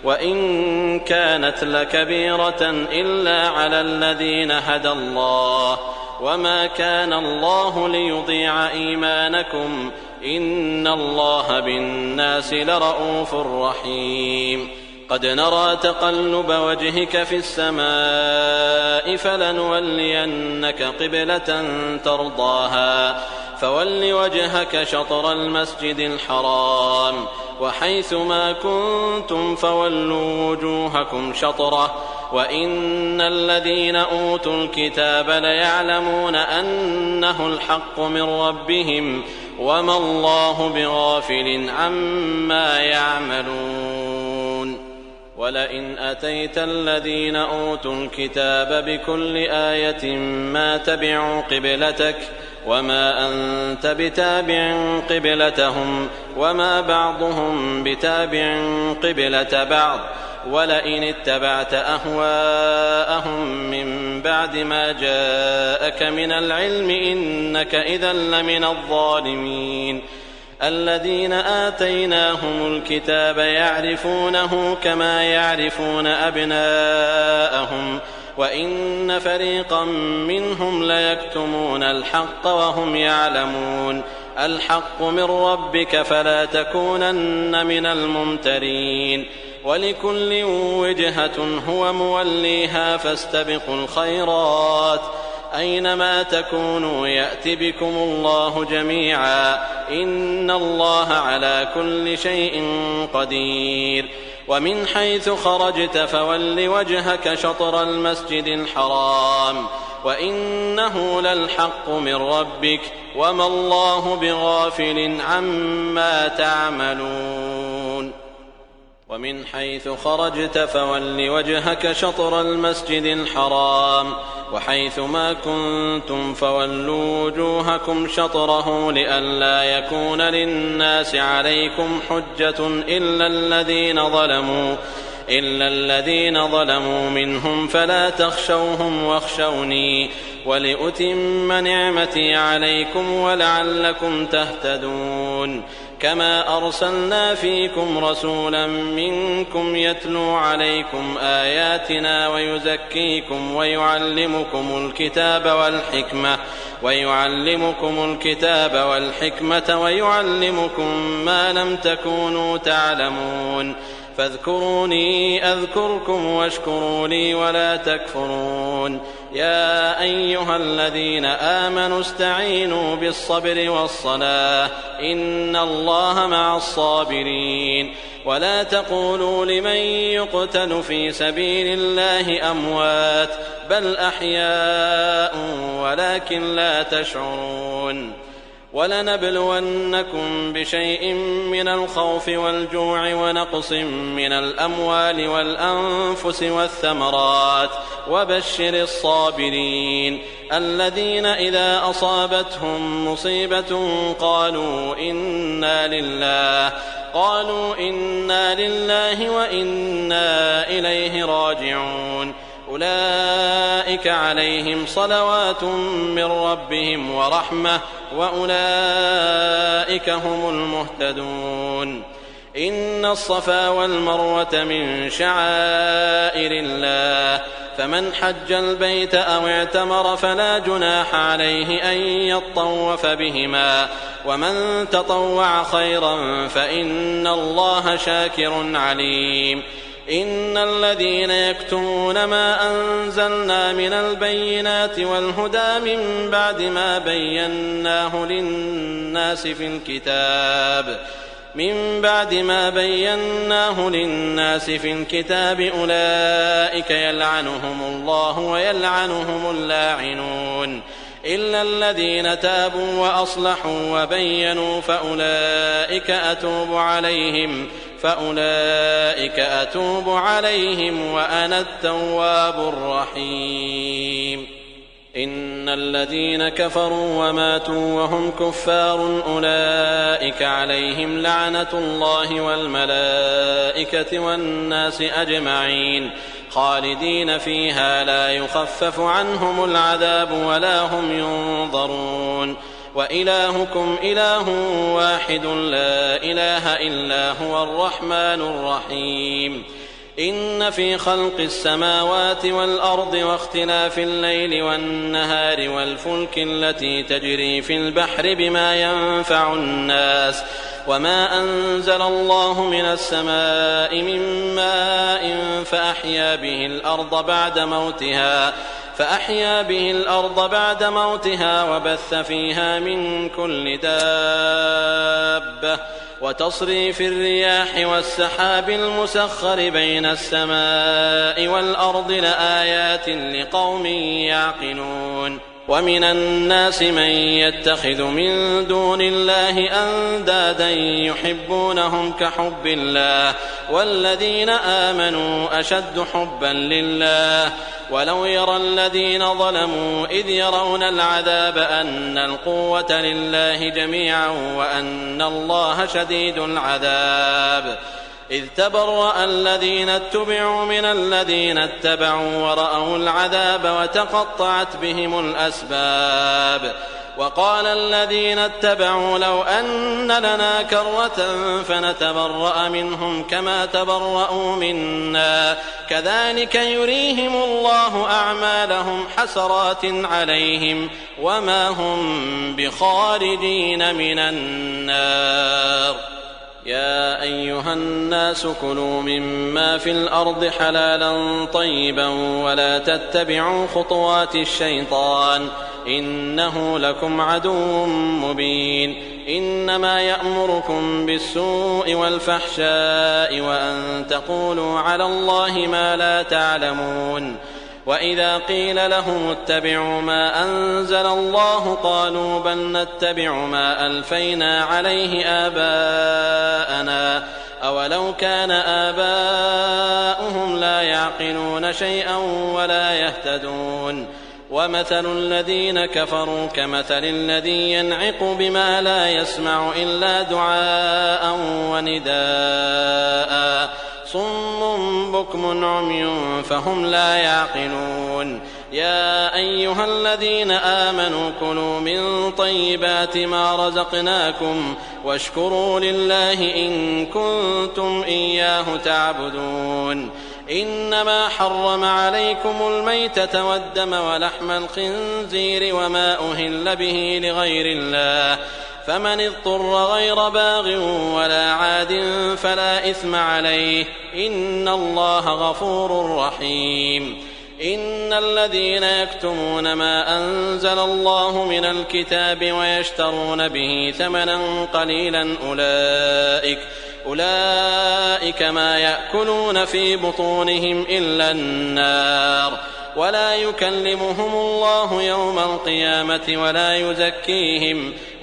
وإن كانت لكبيرة إلا على الذين هدى الله وما كان الله ليضيع إيمانكم إن الله بالناس لرؤوف رحيم. قد نرى تقلب وجهك في السماء فلنولينك قبلة ترضاها فول وجهك شطر المسجد الحرام وحيث ما كنتم فولوا وجوهكم شطره وإن الذين أوتوا الكتاب ليعلمون أنه الحق من ربهم وما الله بغافل عما يعملون. ولئن أتيت الذين أوتوا الكتاب بكل آية ما تبعوا قبلتك وما أنت بتابع قبلتهم وما بعضهم بتابع قبلة بعض ولئن اتبعت أهواءهم من بعد ما جاءك من العلم إنك إذا لمن الظالمين. الذين آتيناهم الكتاب يعرفونه كما يعرفون أبناءهم وإن فريقا منهم ليكتمون الحق وهم يعلمون. الحق من ربك فلا تكونن من الممترين. ولكل وجهة هو موليها فاستبقوا الخيرات أينما تكونوا يأت بكم الله جميعا إن الله على كل شيء قدير. ومن حيث خرجت فول وجهك شطر المسجد الحرام وإنه للحق من ربك وما الله بغافل عما تعملون. ومن حيث خرجت فول وجهك شطر المسجد الحرام وحيث ما كنتم فولوا وجوهكم شطره لئلا يكون للناس عليكم حجة إلا الذين ظلموا منهم فلا تخشوهم واخشوني ولأتم نعمتي عليكم ولعلكم تهتدون كما أرسلنا فيكم رسولا منكم يتلو عليكم آياتنا ويزكيكم ويعلمكم الكتاب والحكمة ويعلمكم ما لم تكونوا تعلمون فاذكروني أذكركم واشكروا لي ولا تكفرون يا أيها الذين آمنوا استعينوا بالصبر والصلاة إن الله مع الصابرين ولا تقولوا لمن يقتل في سبيل الله أموات بل أحياء ولكن لا تشعرون ولنبلونكم بشيء من الخوف والجوع ونقص من الأموال والأنفس والثمرات وبشر الصابرين الذين إذا أصابتهم مصيبة قالوا إنا لله وإنا إليه راجعون أولئك عليهم صلوات من ربهم ورحمة وأولئك هم المهتدون إن الصفا والمروة من شعائر الله فمن حج البيت أو اعتمر فلا جناح عليه أن يطوف بهما ومن تطوع خيرا فإن الله شاكر عليم إن الذين يكتمون ما أنزلنا من البينات والهدى من بعد ما بيناه للناس في الكتاب أولئك يلعنهم الله ويلعنهم اللاعنون إلا الذين تابوا وأصلحوا وبينوا فأولئك أتوب عليهم وأنا التواب الرحيم إن الذين كفروا وماتوا وهم كفار أولئك عليهم لعنة الله والملائكة والناس أجمعين خالدين فيها لا يخفف عنهم العذاب ولا هم ينظرون وإلهكم إله واحد لا إله إلا هو الرحمن الرحيم إن في خلق السماوات والأرض واختلاف الليل والنهار والفلك التي تجري في البحر بما ينفع الناس وما أنزل الله من السماء من ماء فأحيا به الأرض بعد موتها وبث فيها من كل دابة وتصريف الرياح والسحاب المسخر بين السماء والأرض لآيات لقوم يعقلون ومن الناس من يتخذ من دون الله أندادا يحبونهم كحب الله والذين آمنوا أشد حبا لله ولو يرى الذين ظلموا إذ يرون العذاب أن القوة لله جميعا وأن الله شديد العذاب إذ تبرأ الذين اتبعوا من الذين اتبعوا ورأوا العذاب وتقطعت بهم الأسباب وقال الذين اتبعوا لو أن لنا كرة فنتبرأ منهم كما تبرأوا منا كذلك يريهم الله أعمالهم حسرات عليهم وما هم بخارجين من النار يا أيها الناس كلوا مما في الأرض حلالا طيبا ولا تتبعوا خطوات الشيطان إنه لكم عدو مبين إنما يأمركم بالسوء والفحشاء وأن تقولوا على الله ما لا تعلمون وإذا قيل لهم اتبعوا ما أنزل الله قالوا بل نتبع ما ألفينا عليه آباءنا أولو كان آباؤهم لا يعقلون شيئا ولا يهتدون ومثل الذين كفروا كمثل الذي ينعق بما لا يسمع إلا دعاء ونداء صم بكم عمي فهم لا يعقلون يا أيها الذين آمنوا كلوا من طيبات ما رزقناكم واشكروا لله إن كنتم إياه تعبدون إنما حرم عليكم الميتة والدم ولحم الخنزير وما أهل به لغير الله فمن اضطر غير باغ ولا عاد فلا إثم عليه إن الله غفور رحيم إن الذين يكتمون ما أنزل الله من الكتاب ويشترون به ثمنا قليلا أولئك ما يأكلون في بطونهم إلا النار ولا يكلمهم الله يوم القيامة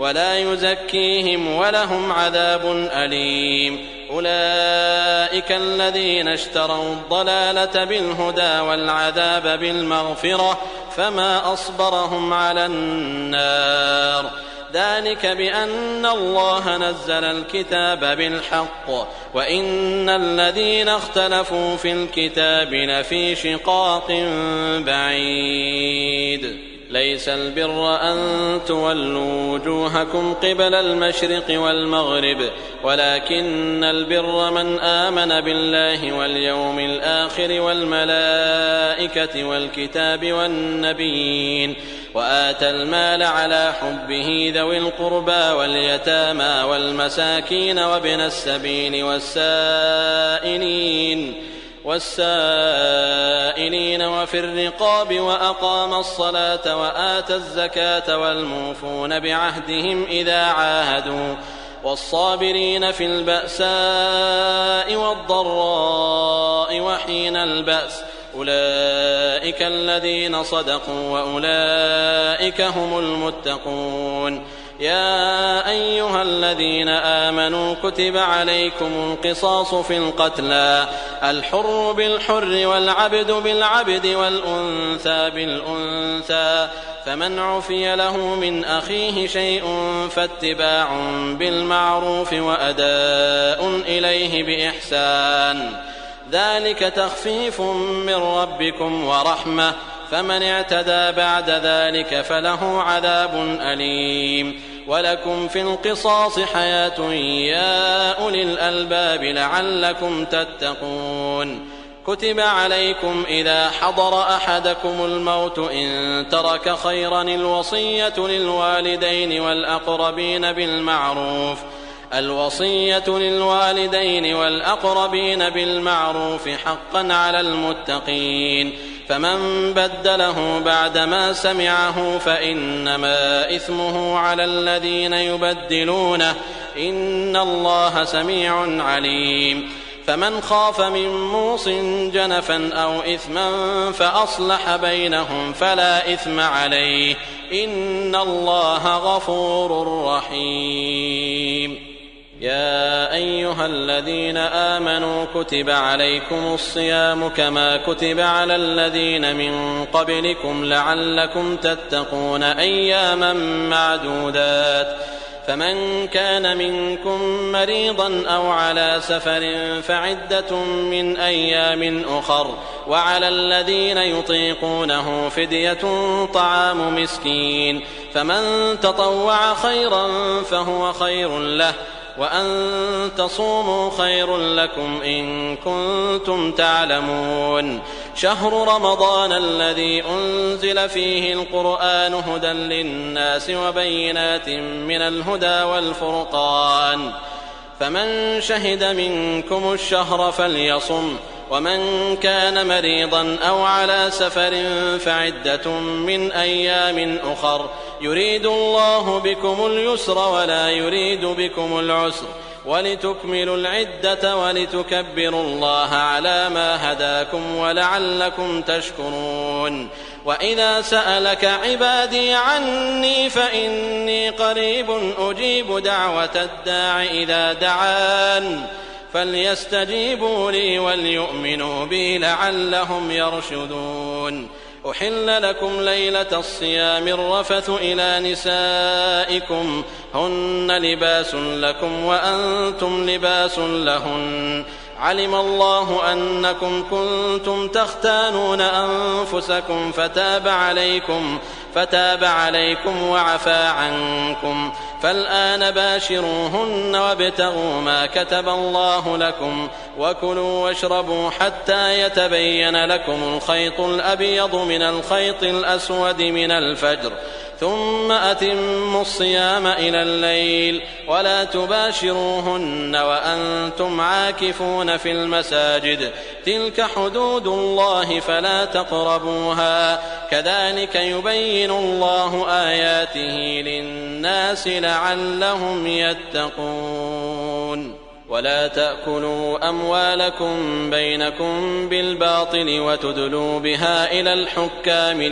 ولا يزكيهم ولهم عذاب أليم أولئك الذين اشتروا الضلالة بالهدى والعذاب بالمغفرة فما أصبرهم على النار ذلك بأن الله نزل الكتاب بالحق وإن الذين اختلفوا في الكتاب لفي شقاق بعيد ليس البر أن تولوا وجوهكم قبل المشرق والمغرب ولكن البر من آمن بالله واليوم الآخر والملائكة والكتاب والنبيين وآتى المال على حبه ذوي القربى واليتامى والمساكين وابن السبيل والسائلين وفي الرقاب وأقام الصلاة وآتى الزكاة والموفون بعهدهم إذا عاهدوا والصابرين في البأساء والضراء وحين البأس أولئك الذين صدقوا وأولئك هم المتقون يا أيها الذين آمنوا كتب عليكم القصاص في القتلى الحر بالحر والعبد بالعبد والأنثى بالأنثى فمن عفي له من أخيه شيء فاتباع بالمعروف وأداء إليه بإحسان ذلك تخفيف من ربكم ورحمة فمن اعتدى بعد ذلك فله عذاب أليم ولكم في القصاص حياة يا أولي الألباب لعلكم تتقون كتب عليكم إذا حضر أحدكم الموت إن ترك خيرا الوصية للوالدين والأقربين بالمعروف حقا على المتقين فمن بدله بعدما سمعه فإنما إثمه على الذين يبدلونه إن الله سميع عليم فمن خاف من موص جنفا أو إثما فأصلح بينهم فلا إثم عليه إن الله غفور رحيم يا أيها الذين آمنوا كتب عليكم الصيام كما كتب على الذين من قبلكم لعلكم تتقون أياما معدودات فمن كان منكم مريضا أو على سفر فعدة من أيام أخر وعلى الذين يطيقونه فدية طعام مسكين فمن تطوع خيرا فهو خير له وأن تصوموا خير لكم إن كنتم تعلمون شهر رمضان الذي أنزل فيه القرآن هدى للناس وبينات من الهدى والفرقان فمن شهد منكم الشهر فليصم ومن كان مريضا أو على سفر فعدة من أيام أخر يريد الله بكم اليسر ولا يريد بكم العسر ولتكملوا العدة ولتكبروا الله على ما هداكم ولعلكم تشكرون وإذا سألك عبادي عني فإني قريب أجيب دعوة الداع إذا دعان فليستجيبوا لي وليؤمنوا بي لعلهم يرشدون أحل لكم ليلة الصيام الرفث إلى نسائكم هن لباس لكم وأنتم لباس لهن علم الله أنكم كنتم تختانون أنفسكم فتاب عليكم وعفى عنكم، فالآن باشروهن وابتغوا ما كتب الله لكم، وكلوا واشربوا حتى يتبين لكم الخيط الأبيض من الخيط الأسود من الفجر، ثم أتموا الصيام إلى الليل، ولا تباشروهن وأنتم عاكفون في المساجد، تلك حدود الله فلا تقربوها، كذلك يبين الله آياته للناس لعلهم يتقون. ولا تأكلوا أموالكم بينكم بالباطل وتدلوا بها إلى الحكام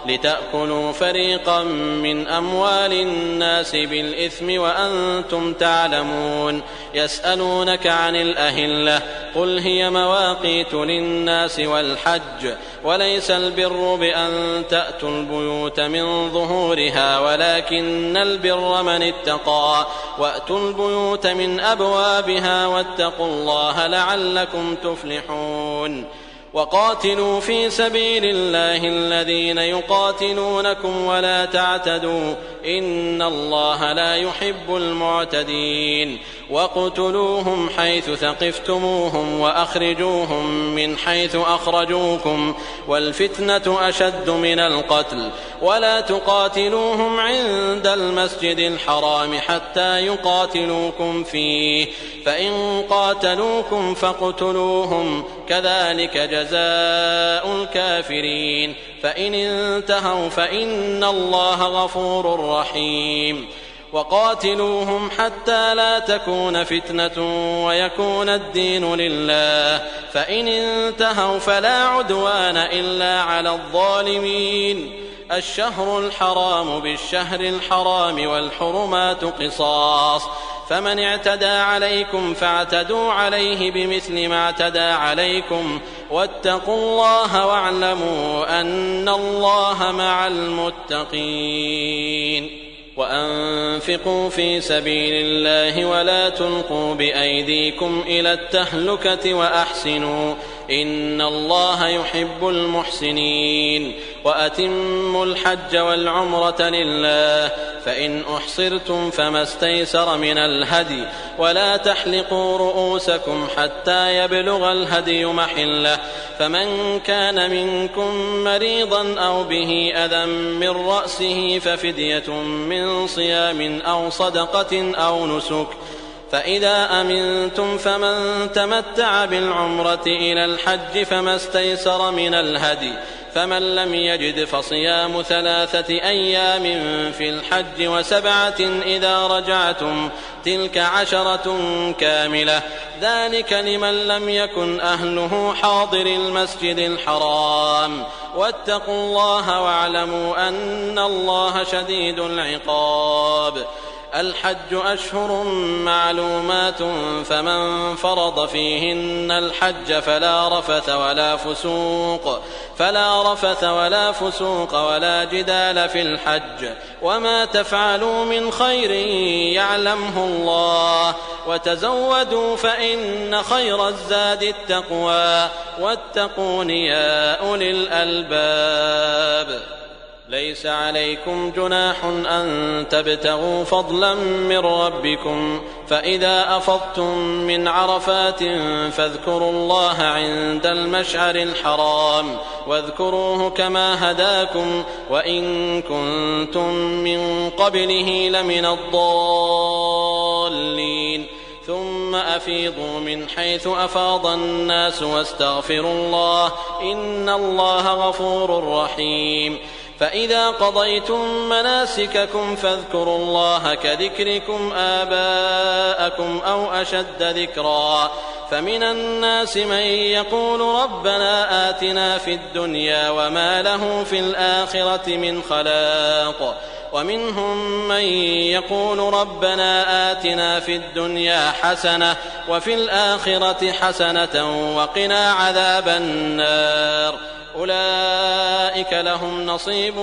لتأكلوا فريقا من أموال الناس بالإثم وأنتم تعلمون. يسألونك عن الأهلة، قل هي مواقيت للناس والحج، وليس البر بأن تأتوا البيوت من ظهورها، ولكن البر من اتقى، وأتوا البيوت من أبوابها، واتقوا الله لعلكم تفلحون. وقاتلوا في سبيل الله الذين يقاتلونكم ولا تعتدوا، إن الله لا يحب المعتدين. واقتلوهم حيث ثقفتموهم وأخرجوهم من حيث أخرجوكم، والفتنة أشد من القتل. ولا تقاتلوهم عند المسجد الحرام حتى يقاتلوكم فيه، فإن قاتلوكم فاقتلوهم، كذلك جزاء الكافرين. فإن انتهوا فإن الله غفور رحيم. وقاتلوهم حتى لا تكون فتنة ويكون الدين لله، فإن انتهوا فلا عدوان إلا على الظالمين. الشهر الحرام بالشهر الحرام والحرمات قصاص، فمن اعتدى عليكم فاعتدوا عليه بمثل ما اعتدى عليكم، واتقوا الله واعلموا أن الله مع المتقين. وأنفقوا في سبيل الله ولا تلقوا بأيديكم إلى التهلكة وأحسنوا، إن الله يحب المحسنين. وأتموا الحج والعمرة لله، فإن أحصرتم فما استيسر من الهدي، ولا تحلقوا رؤوسكم حتى يبلغ الهدي محله، فمن كان منكم مريضا أو به أذى من رأسه ففدية من صيام أو صدقة أو نسك، فإذا أمنتم فمن تمتع بالعمرة إلى الحج فما استيسر من الهدي، فمن لم يجد فصيام 3 أيام في الحج و7 إذا رجعتم، تلك 10 كاملة، ذلك لمن لم يكن أهله حاضر المسجد الحرام. واتقوا الله واعلموا أن الله شديد العقاب. الحج أشهر معلومات، فمن فرض فيهن الحج فلا رفث ولا فسوق ولا جدال في الحج، وما تفعلوا من خير يعلمه الله، وتزودوا فإن خير الزاد التقوى، واتقون يا أولي الألباب. ليس عليكم جناح أن تبتغوا فضلا من ربكم، فإذا أفضتم من عرفات فاذكروا الله عند المشعر الحرام، واذكروه كما هداكم، وإن كنتم من قبله لمن الضالين. ثم أفيضوا من حيث أفاض الناس واستغفروا الله، إن الله غفور رحيم. فإذا قضيتم مناسككم فاذكروا الله كذكركم آباءكم أو أشد ذكرا، فمن الناس من يقول ربنا آتنا في الدنيا وما له في الآخرة من خلاق، ومنهم من يقول ربنا آتنا في الدنيا حسنة وفي الآخرة حسنة وقنا عذاب النار. أولئك لهم نصيب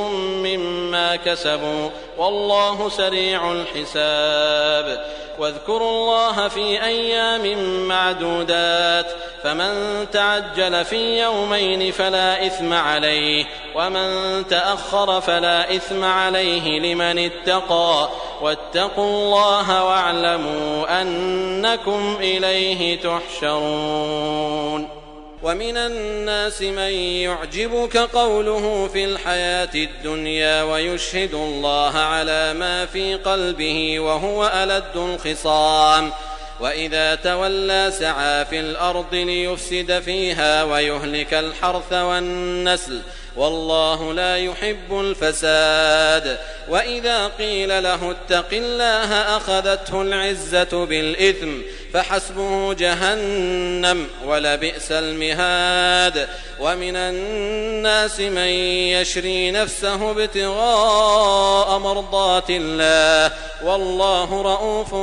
مما كسبوا والله سريع الحساب. واذكروا الله في أيام معدودات فمن تعجل في يومين فلا إثم عليه ومن تأخر فلا إثم عليه لمن اتقى واتقوا الله واعلموا أنكم إليه تحشرون. ومن الناس من يعجبك قوله في الحياة الدنيا ويشهد الله على ما في قلبه وهو ألد الخصام وإذا تولى سعى في الأرض ليفسد فيها ويهلك الحرث والنسل والله لا يحب الفساد. وإذا قيل له اتق الله أخذته العزة بالإثم فحسبه جهنم ولبئس المهاد. ومن الناس من يشري نفسه ابتغاء مرضات الله والله رؤوف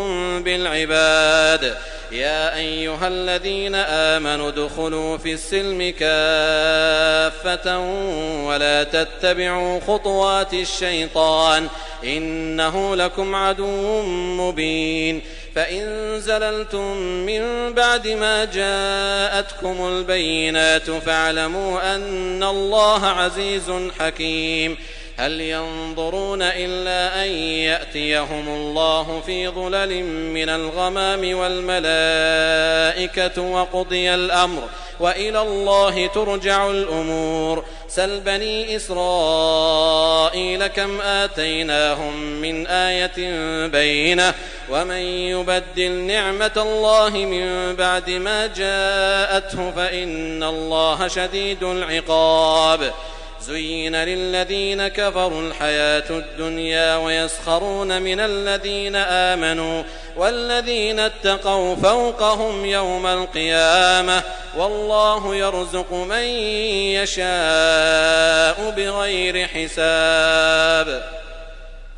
بالعباد. يا أيها الذين آمنوا ادخلوا في السلم كافة ولا تتبعوا خطوات الشيطان إنه لكم عدو مبين. فإن زللتم من بعد ما جاءتكم البينات فاعلموا أن الله عزيز حكيم. هل ينظرون إلا أن يأتيهم الله في ظلل من الغمام والملائكة وقضي الأمر وإلى الله ترجع الأمور. سل بني إسرائيل كم آتيناهم من آية بينة ومن يبدل نعمة الله من بعد ما جاءته فإن الله شديد العقاب. زين للذين كفروا الحياة الدنيا ويسخرون من الذين آمنوا والذين اتقوا فوقهم يوم القيامة والله يرزق من يشاء بغير حساب.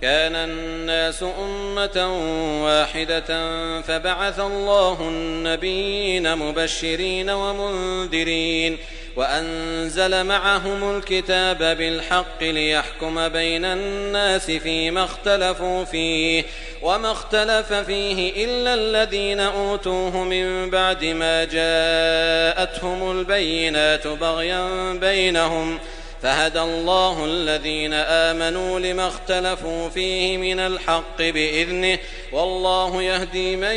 كان الناس أمة واحدة فبعث الله النبيين مبشرين ومنذرين وأنزل معهم الكتاب بالحق ليحكم بين الناس فيما اختلفوا فيه وما اختلف فيه إلا الذين أوتوه من بعد ما جاءتهم البينات بغيا بينهم فهدى الله الذين آمنوا لما اختلفوا فيه من الحق بإذنه والله يهدي من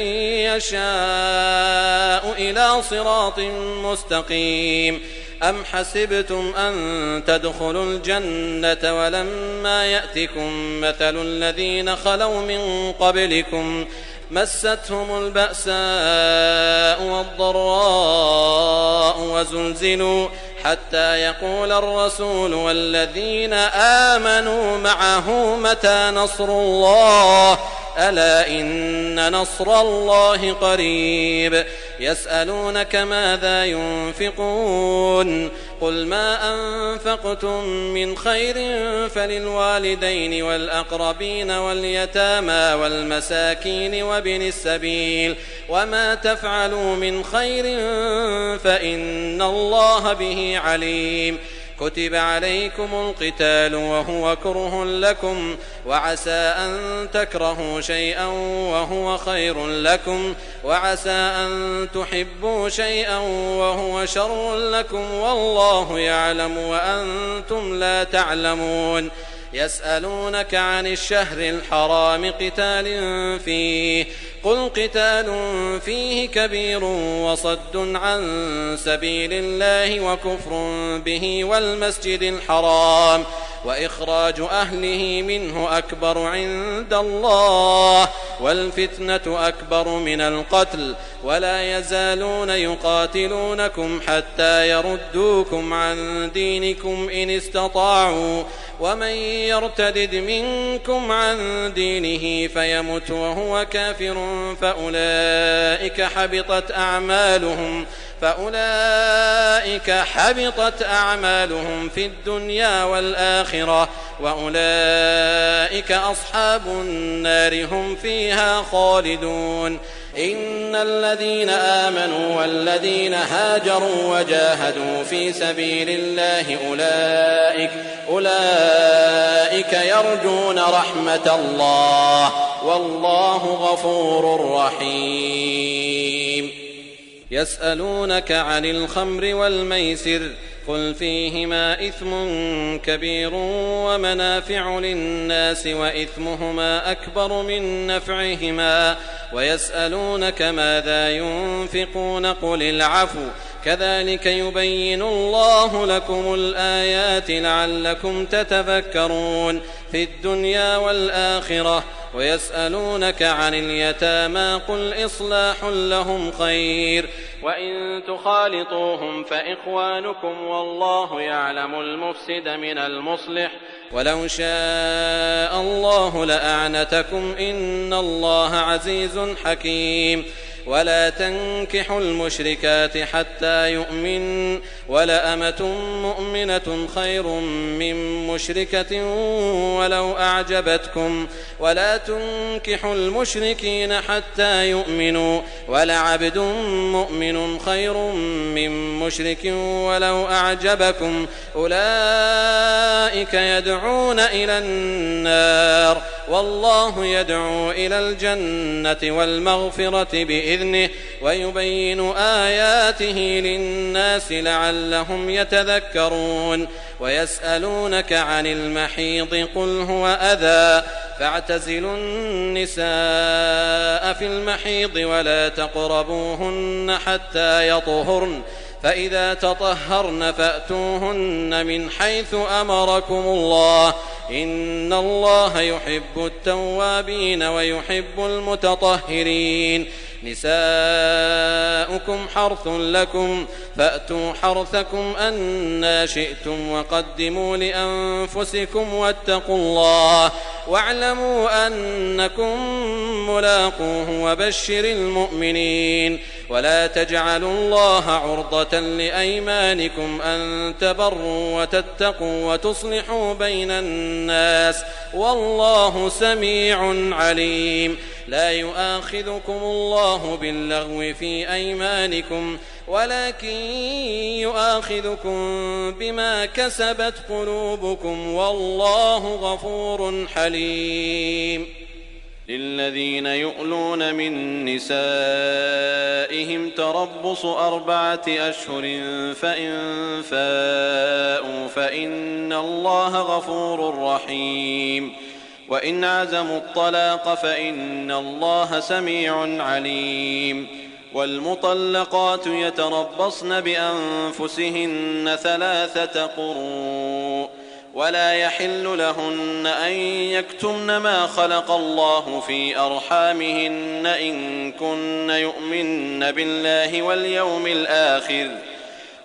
يشاء إلى صراط مستقيم. أم حسبتم أن تدخلوا الجنة ولما يأتكم مثل الذين خلوا من قبلكم مستهم البأساء والضراء وزلزلوا حتى يقول الرسول والذين آمنوا معه متى نصر الله ألا إن نصر الله قريب. يسألونك ماذا ينفقون قل ما أنفقتم من خير فللوالدين والأقربين واليتامى والمساكين وابن السبيل وما تفعلوا من خير فإن الله به عليم. كتب عليكم القتال وهو كره لكم وعسى أن تكرهوا شيئا وهو خير لكم وعسى أن تحبوا شيئا وهو شر لكم والله يعلم وأنتم لا تعلمون. يسألونك عن الشهر الحرام قتال فيه قل قتال فيه كبير وصد عن سبيل الله وكفر به والمسجد الحرام وإخراج أهله منه أكبر عند الله والفتنة أكبر من القتل ولا يزالون يقاتلونكم حتى يردوكم عن دينكم إن استطاعوا ومن يرتدد منكم عن دينه فيمت وهو كافر فأولئك حبطت أعمالهم في الدنيا والآخرة وأولئك أصحاب النار هم فيها خالدون. إن الذين آمنوا والذين هاجروا وجاهدوا في سبيل الله أولئك يرجون رحمة الله والله غفور رحيم. يسألونك عن الخمر والميسر قل فيهما إثم كبير ومنافع للناس وإثمهما أكبر من نفعهما ويسألونك ماذا ينفقون قل العفو كذلك يبين الله لكم الآيات لعلكم تتفكرون في الدنيا والآخرة. ويسألونك عن اليتامى قل إصلاح لهم خير وإن تخالطوهم فإخوانكم والله يعلم المفسد من المصلح ولو شاء الله لأعنتكم إن الله عزيز حكيم. ولا تنكحوا المشركات حتى يؤمن ولأمة مؤمنة خير من مشركة ولو أعجبتكم ولا تنكحوا المشركين حتى يؤمنوا ولعبد مؤمن خير من مشرك ولو أعجبكم أولئك يدعون إلى النار والله يدعو إلى الجنة والمغفرة بإذنه ويبين آياته للناس لعلهم يتذكرون. ويسألونك عن المحيض قل هو أذى فاعتزلوا النساء في المحيض ولا تقربوهن حتى يطهرن فإذا تطهرن فأتوهن من حيث أمركم الله إن الله يحب التوابين ويحب المتطهرين. نساؤكم حرث لكم فأتوا حرثكم أنى شئتم وقدموا لأنفسكم واتقوا الله واعلموا أنكم ملاقوه وبشر المؤمنين. ولا تجعلوا الله عرضة لأيمانكم أن تبروا وتتقوا وتصلحوا بين الناس والله سميع عليم. لا يؤاخذكم الله باللغو في أيمانكم ولكن يؤاخذكم بما كسبت قلوبكم والله غفور حليم. للذين يؤلون من نسائهم تربص 4 أشهر فإن فاءوا فإن الله غفور رحيم. وإن عزموا الطلاق فإن الله سميع عليم. والمطلقات يتربصن بأنفسهن 3 قروء ولا يحل لهن أن يكتمن ما خلق الله في أرحامهن إن كن يؤمن بالله واليوم الآخر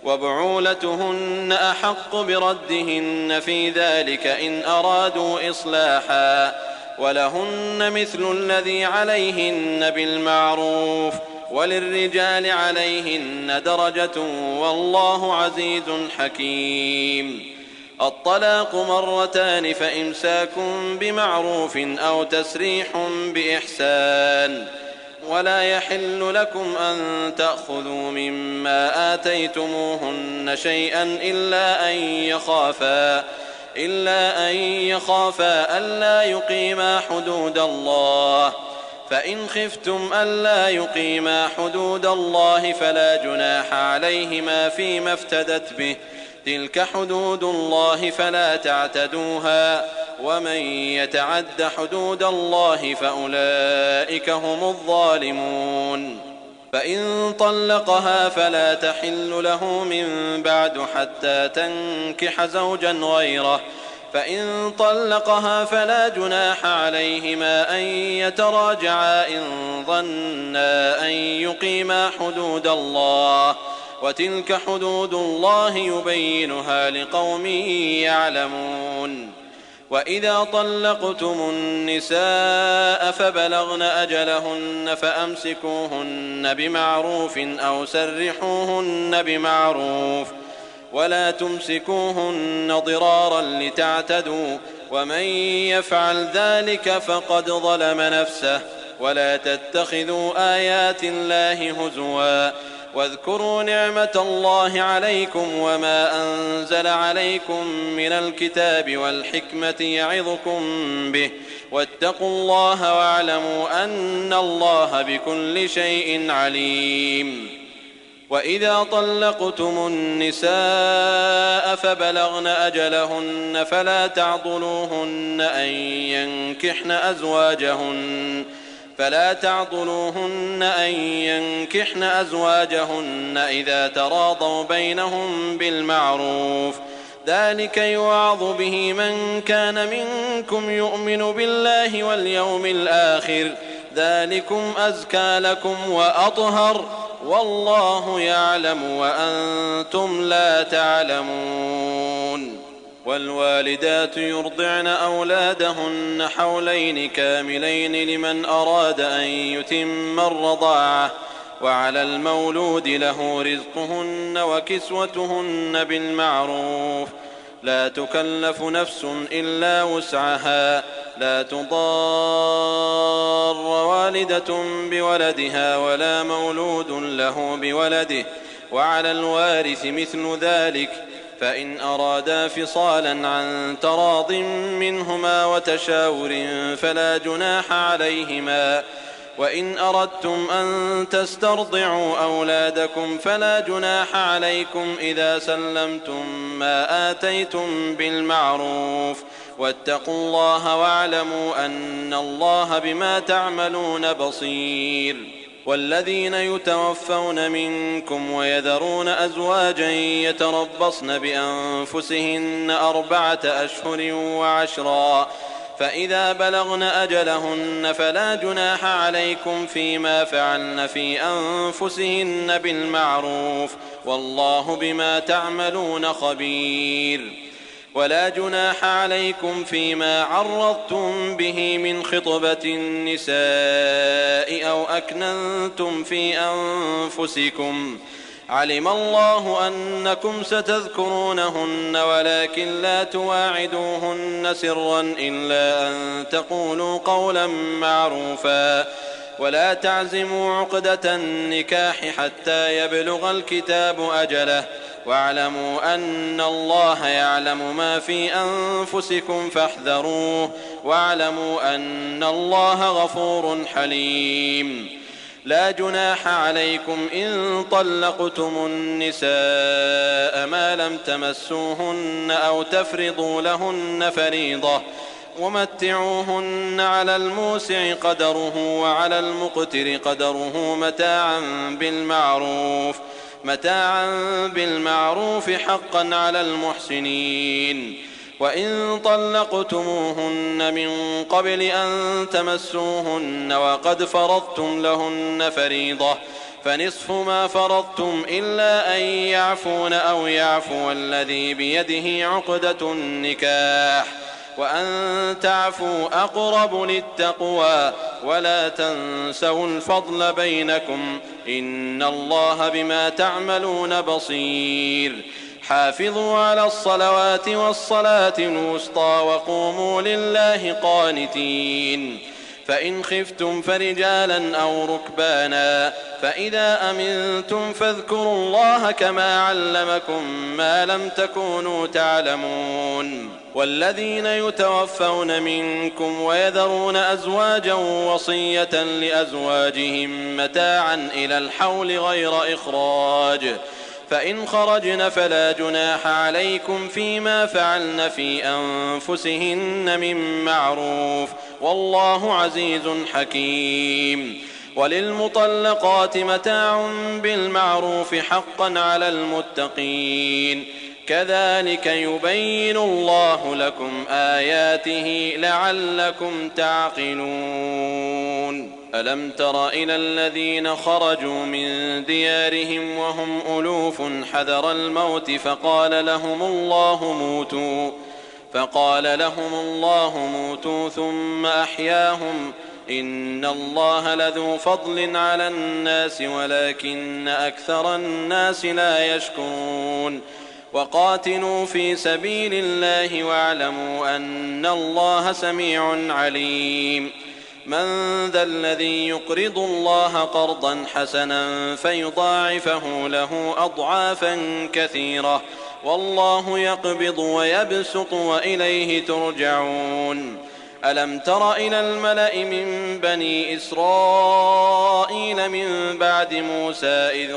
وبعولتهن أحق بردهن في ذلك إن أرادوا إصلاحا ولهن مثل الذي عليهن بالمعروف وللرجال عليهن درجة والله عزيز حكيم. الطلاق 2 فإمساك بمعروف أو تسريح بإحسان. ولا يحل لكم أن تأخذوا مما آتيتموهن شيئا إلا أن يخافا ألا يقيما حدود الله فإن خفتم ألا يقيما حدود الله فلا جناح عليهما فيما افتدت به تلك حدود الله فلا تعتدوها ومن يتعد حدود الله فأولئك هم الظالمون. فإن طلقها فلا تحل له من بعد حتى تنكح زوجا غيره فإن طلقها فلا جناح عليهما أن يتراجعا إن ظنا أن يقيما حدود الله وتلك حدود الله يبينها لقوم يعلمون. وإذا طلقتم النساء فبلغن أجلهن فأمسكوهن بمعروف أو سرحوهن بمعروف ولا تمسكوهن ضرارا لتعتدوا ومن يفعل ذلك فقد ظلم نفسه. ولا تتخذوا آيات الله هزوا واذكروا نعمة الله عليكم وما أنزل عليكم من الكتاب والحكمة يعظكم به واتقوا الله واعلموا أن الله بكل شيء عليم. وإذا طلقتم النساء فبلغن أجلهن فلا تعضلوهن أن ينكحن أزواجهن إذا تراضوا بينهم بالمعروف. ذلك يوعظ به من كان منكم يؤمن بالله واليوم الآخر. ذلكم أزكى لكم وأطهر والله يعلم وأنتم لا تعلمون. والوالدات يرضعن أولادهن حولين كاملين لمن أراد أن يتم الرضاعة وعلى المولود له رزقهن وكسوتهن بالمعروف. لا تكلف نفس إلا وسعها. لا تضار والدة بولدها ولا مولود له بولده وعلى الوارث مثل ذلك فإن أرادا فصالا عن تراض منهما وتشاور فلا جناح عليهما. وإن أردتم أن تسترضعوا أولادكم فلا جناح عليكم إذا سلمتم ما آتيتم بالمعروف. واتقوا الله واعلموا أن الله بما تعملون بصير. والذين يتوفون منكم ويذرون أزواجا يتربصن بأنفسهن 4 أشهر و10 فإذا بلغن أجلهن فلا جناح عليكم فيما فعلن في أنفسهن بالمعروف والله بما تعملون خبير. ولا جناح عليكم فيما عرضتم به من خطبة النساء أو أكننتم في أنفسكم. علم الله أنكم ستذكرونهن ولكن لا تواعدوهن سرا إلا أن تقولوا قولا معروفا. ولا تعزموا عقدة النكاح حتى يبلغ الكتاب أجله واعلموا أن الله يعلم ما في أنفسكم فاحذروه واعلموا أن الله غفور حليم. لا جناح عليكم إن طلقتم النساء ما لم تمسوهن أو تفرضوا لهن فريضة ومتعوهن على الموسع قدره وعلى المقتر قدره متاعا بالمعروف حقا على المحسنين. وإن طلقتموهن من قبل أن تمسوهن وقد فرضتم لهن فريضة فنصف ما فرضتم إلا أن يعفون أو يعفو الذي بيده عقدة النكاح وأن تعفوا أقرب للتقوى ولا تنسوا الفضل بينكم إن الله بما تعملون بصير. حافظوا على الصلوات والصلاة الوسطى وقوموا لله قانتين. فإن خفتم فرجالا أو ركبانا فإذا أمنتم فاذكروا الله كما علمكم ما لم تكونوا تعلمون. والذين يتوفون منكم ويذرون أزواجا وصية لأزواجهم متاعا إلى الحول غير إخراج فإن خرجن فلا جناح عليكم فيما فعلن في أنفسهن من معروف والله عزيز حكيم. وللمطلقات متاع بالمعروف حقا على المتقين. كذلك يبين الله لكم آياته لعلكم تعقلون. ألم تر إلى الذين خرجوا من ديارهم وهم ألوف حذر الموت فقال لهم الله موتوا ثم أحياهم إن الله لذو فضل على الناس ولكن أكثر الناس لا يشكرون. وقاتلوا في سبيل الله واعلموا أن الله سميع عليم. من ذا الذي يقرض الله قرضا حسنا فيضاعفه له أضعافا كثيرة والله يقبض ويبسط وإليه ترجعون. ألم تر إلى الملأ من بني إسرائيل من بعد موسى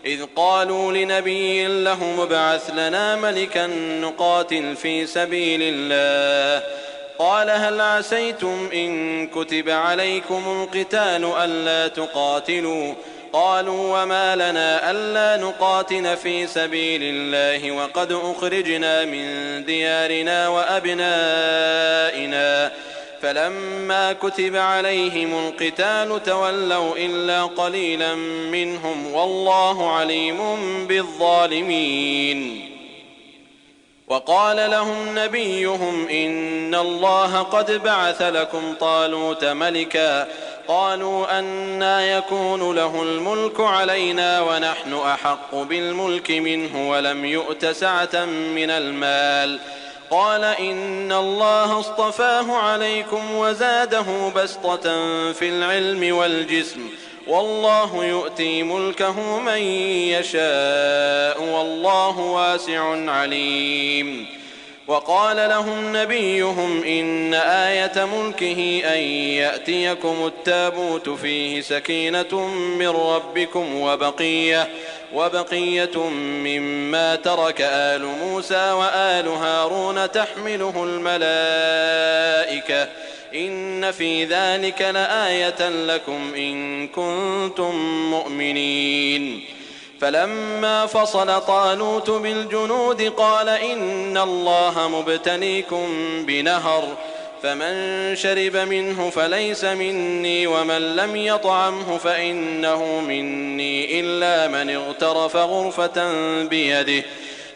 إذ قالوا لنبي لهم ابعث لنا ملكا نقاتل في سبيل الله قال هل عسيتم إن كتب عليكم القتال ألا تقاتلوا قالوا وما لنا ألا نقاتل في سبيل الله وقد أخرجنا من ديارنا وأبنائنا فلما كتب عليهم القتال تولوا إلا قليلا منهم والله عليم بالظالمين. وقال لهم نبيهم إن الله قد بعث لكم طالوت ملكا قالوا أنى يكون له الملك علينا ونحن أحق بالملك منه ولم يؤت سعة من المال قال إن الله اصطفاه عليكم وزاده بسطة في العلم والجسم والله يؤتي ملكه من يشاء والله واسع عليم. وقال لهم نبيهم إن آية ملكه أن يأتيكم التابوت فيه سكينة من ربكم وبقية مما ترك آل موسى وآل هارون تحمله الملائكة إن في ذلك لآية لكم إن كنتم مؤمنين. فلما فصل طالوت بالجنود قال إن الله مبتليكم بنهر فمن شرب منه فليس مني ومن لم يطعمه فإنه مني إلا من اغترف غرفة بيده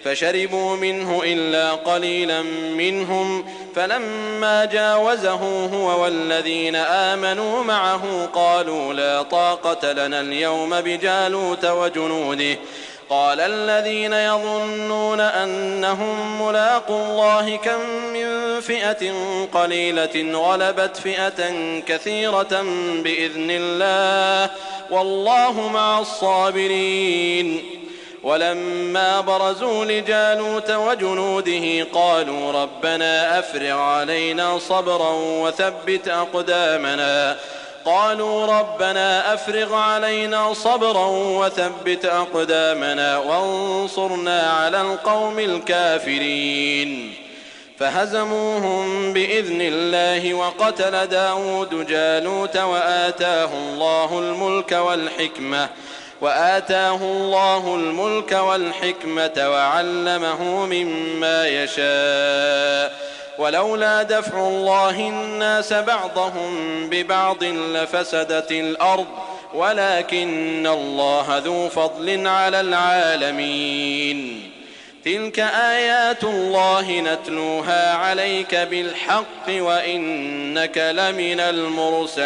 فشربوا منه إلا قليلا منهم فلما جاوزه هو والذين آمنوا معه قالوا لا طاقة لنا اليوم بجالوت وجنوده قال الذين يظنون أنهم ملاقوا الله كم من فئة قليلة غلبت فئة كثيرة بإذن الله والله مع الصابرين. ولما برزوا لجالوت وجنوده قالوا ربنا أفرغ علينا صبرا وثبت أقدامنا وانصرنا على القوم الكافرين. فهزموهم بإذن الله وقتل داود جالوت وآتاه الله الملك والحكمة وعلمه مما يشاء ولولا دفع الله الناس بعضهم ببعض لفسدت الأرض ولكن الله ذو فضل على العالمين. تلك آيات الله نتلوها عليك بالحق وإنك لمن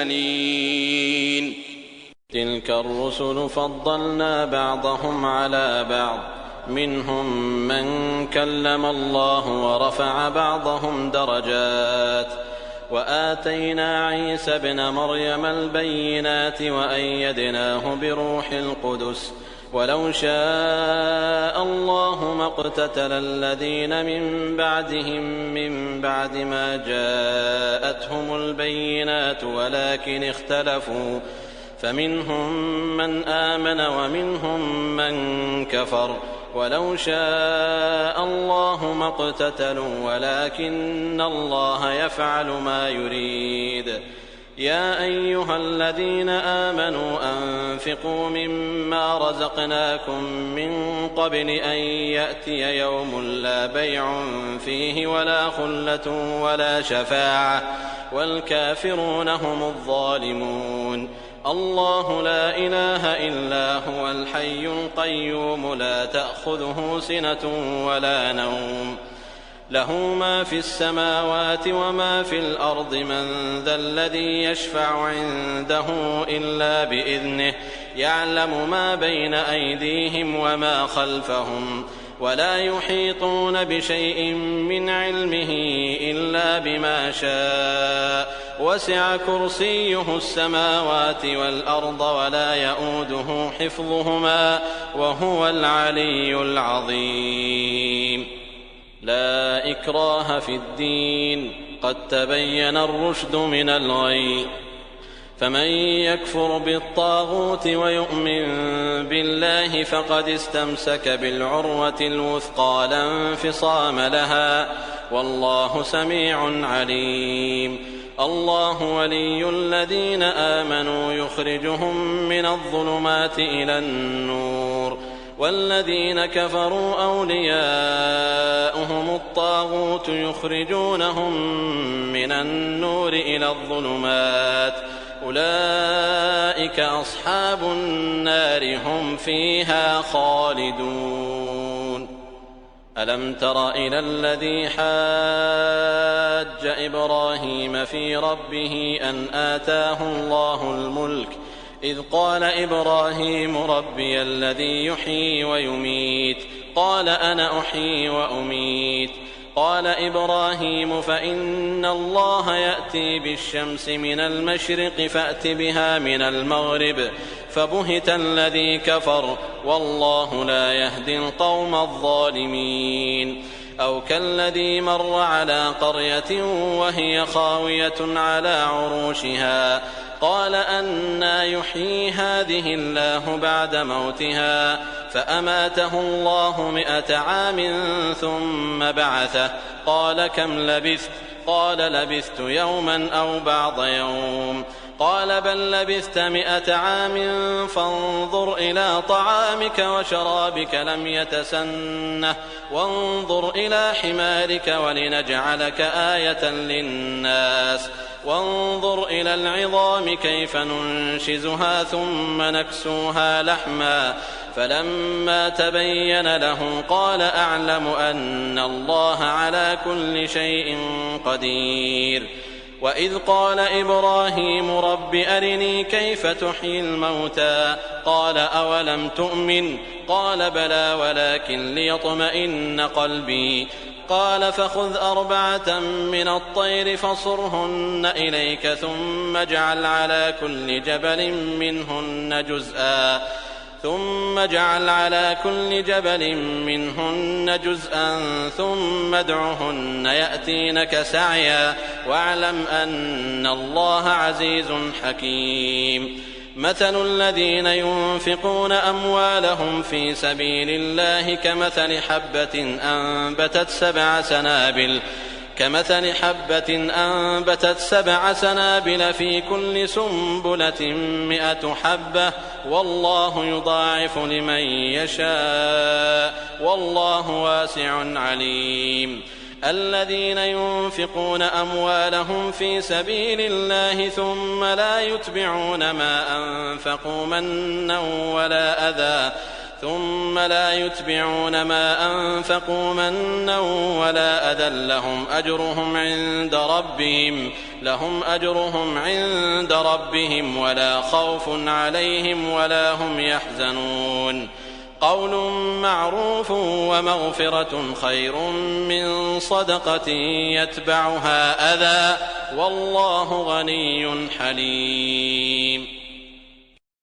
المرسلين. تلك الرسل فضلنا بعضهم على بعض منهم من كلم الله ورفع بعضهم درجات وآتينا عيسى ابن مريم البينات وأيدناه بروح القدس ولو شاء الله ما اقتتل الذين من بعدهم من بعد ما جاءتهم البينات ولكن اختلفوا فمنهم من آمن ومنهم من كفر ولو شاء الله ما اقتتلوا ولكن الله يفعل ما يريد. يا أيها الذين آمنوا أنفقوا مما رزقناكم من قبل أن يأتي يوم لا بيع فيه ولا خلة ولا شفاعة والكافرون هم الظالمون. الله لا إله إلا هو الحي القيوم لا تأخذه سنة ولا نوم له ما في السماوات وما في الأرض من ذا الذي يشفع عنده إلا بإذنه يعلم ما بين أيديهم وما خلفهم ولا يحيطون بشيء من علمه إلا بما شاء وسع كرسيه السماوات والأرض ولا يؤوده حفظهما وهو العلي العظيم. لا إكراه في الدين قد تبين الرشد من الغي فمن يكفر بالطاغوت ويؤمن بالله فقد استمسك بالعروة الوثقى لا انفصام لها والله سميع عليم. الله ولي الذين آمنوا يخرجهم من الظلمات إلى النور والذين كفروا أولياؤهم الطاغوت يخرجونهم من النور إلى الظلمات أولئك أصحاب النار هم فيها خالدون. ألم تر إلى الذي حاج إبراهيم في ربه أن آتاه الله الملك إذ قال إبراهيم ربي الذي يحيي ويميت قال أنا أحيي وأميت قال إبراهيم فإن الله يأتي بالشمس من المشرق فأت بها من المغرب فبهت الذي كفر والله لا يهدي القوم الظالمين. أو كالذي مر على قرية وهي خاوية على عروشها قال أنى يحيي هذه الله بعد موتها فأماته الله 100 عام ثم بعثه قال كم لبثت قال لبثت يوما أو بعض يوم قال بل لبثت 100 عام فانظر إلى طعامك وشرابك لم يتسنه وانظر إلى حمارك ولنجعلك آية للناس وانظر إلى العظام كيف ننشزها ثم نكسوها لحما فلما تبين له قال أعلم أن الله على كل شيء قدير. وإذ قال إبراهيم رب أرني كيف تحيي الموتى قال أولم تؤمن قال بلى ولكن ليطمئن قلبي قال فخذ 4 من الطير فصرهن إليك ثم اجعل على كل جبل منهن جزءا ثم ادعهن يأتينك سعيا واعلم أن الله عزيز حكيم. مثل الذين ينفقون أموالهم في سبيل الله كمثل حبة أنبتت 7 سنابل في كل سنبلة 100 حبة والله يضاعف لمن يشاء والله واسع عليم. الذين ينفقون أموالهم في سبيل الله ثم لا يتبعون ما أنفقوا منا ولا أذى لهم أجرهم عند ربهم ولا خوف عليهم ولا هم يحزنون. قول معروف ومغفرة خير من صدقة يتبعها أذى والله غني حليم.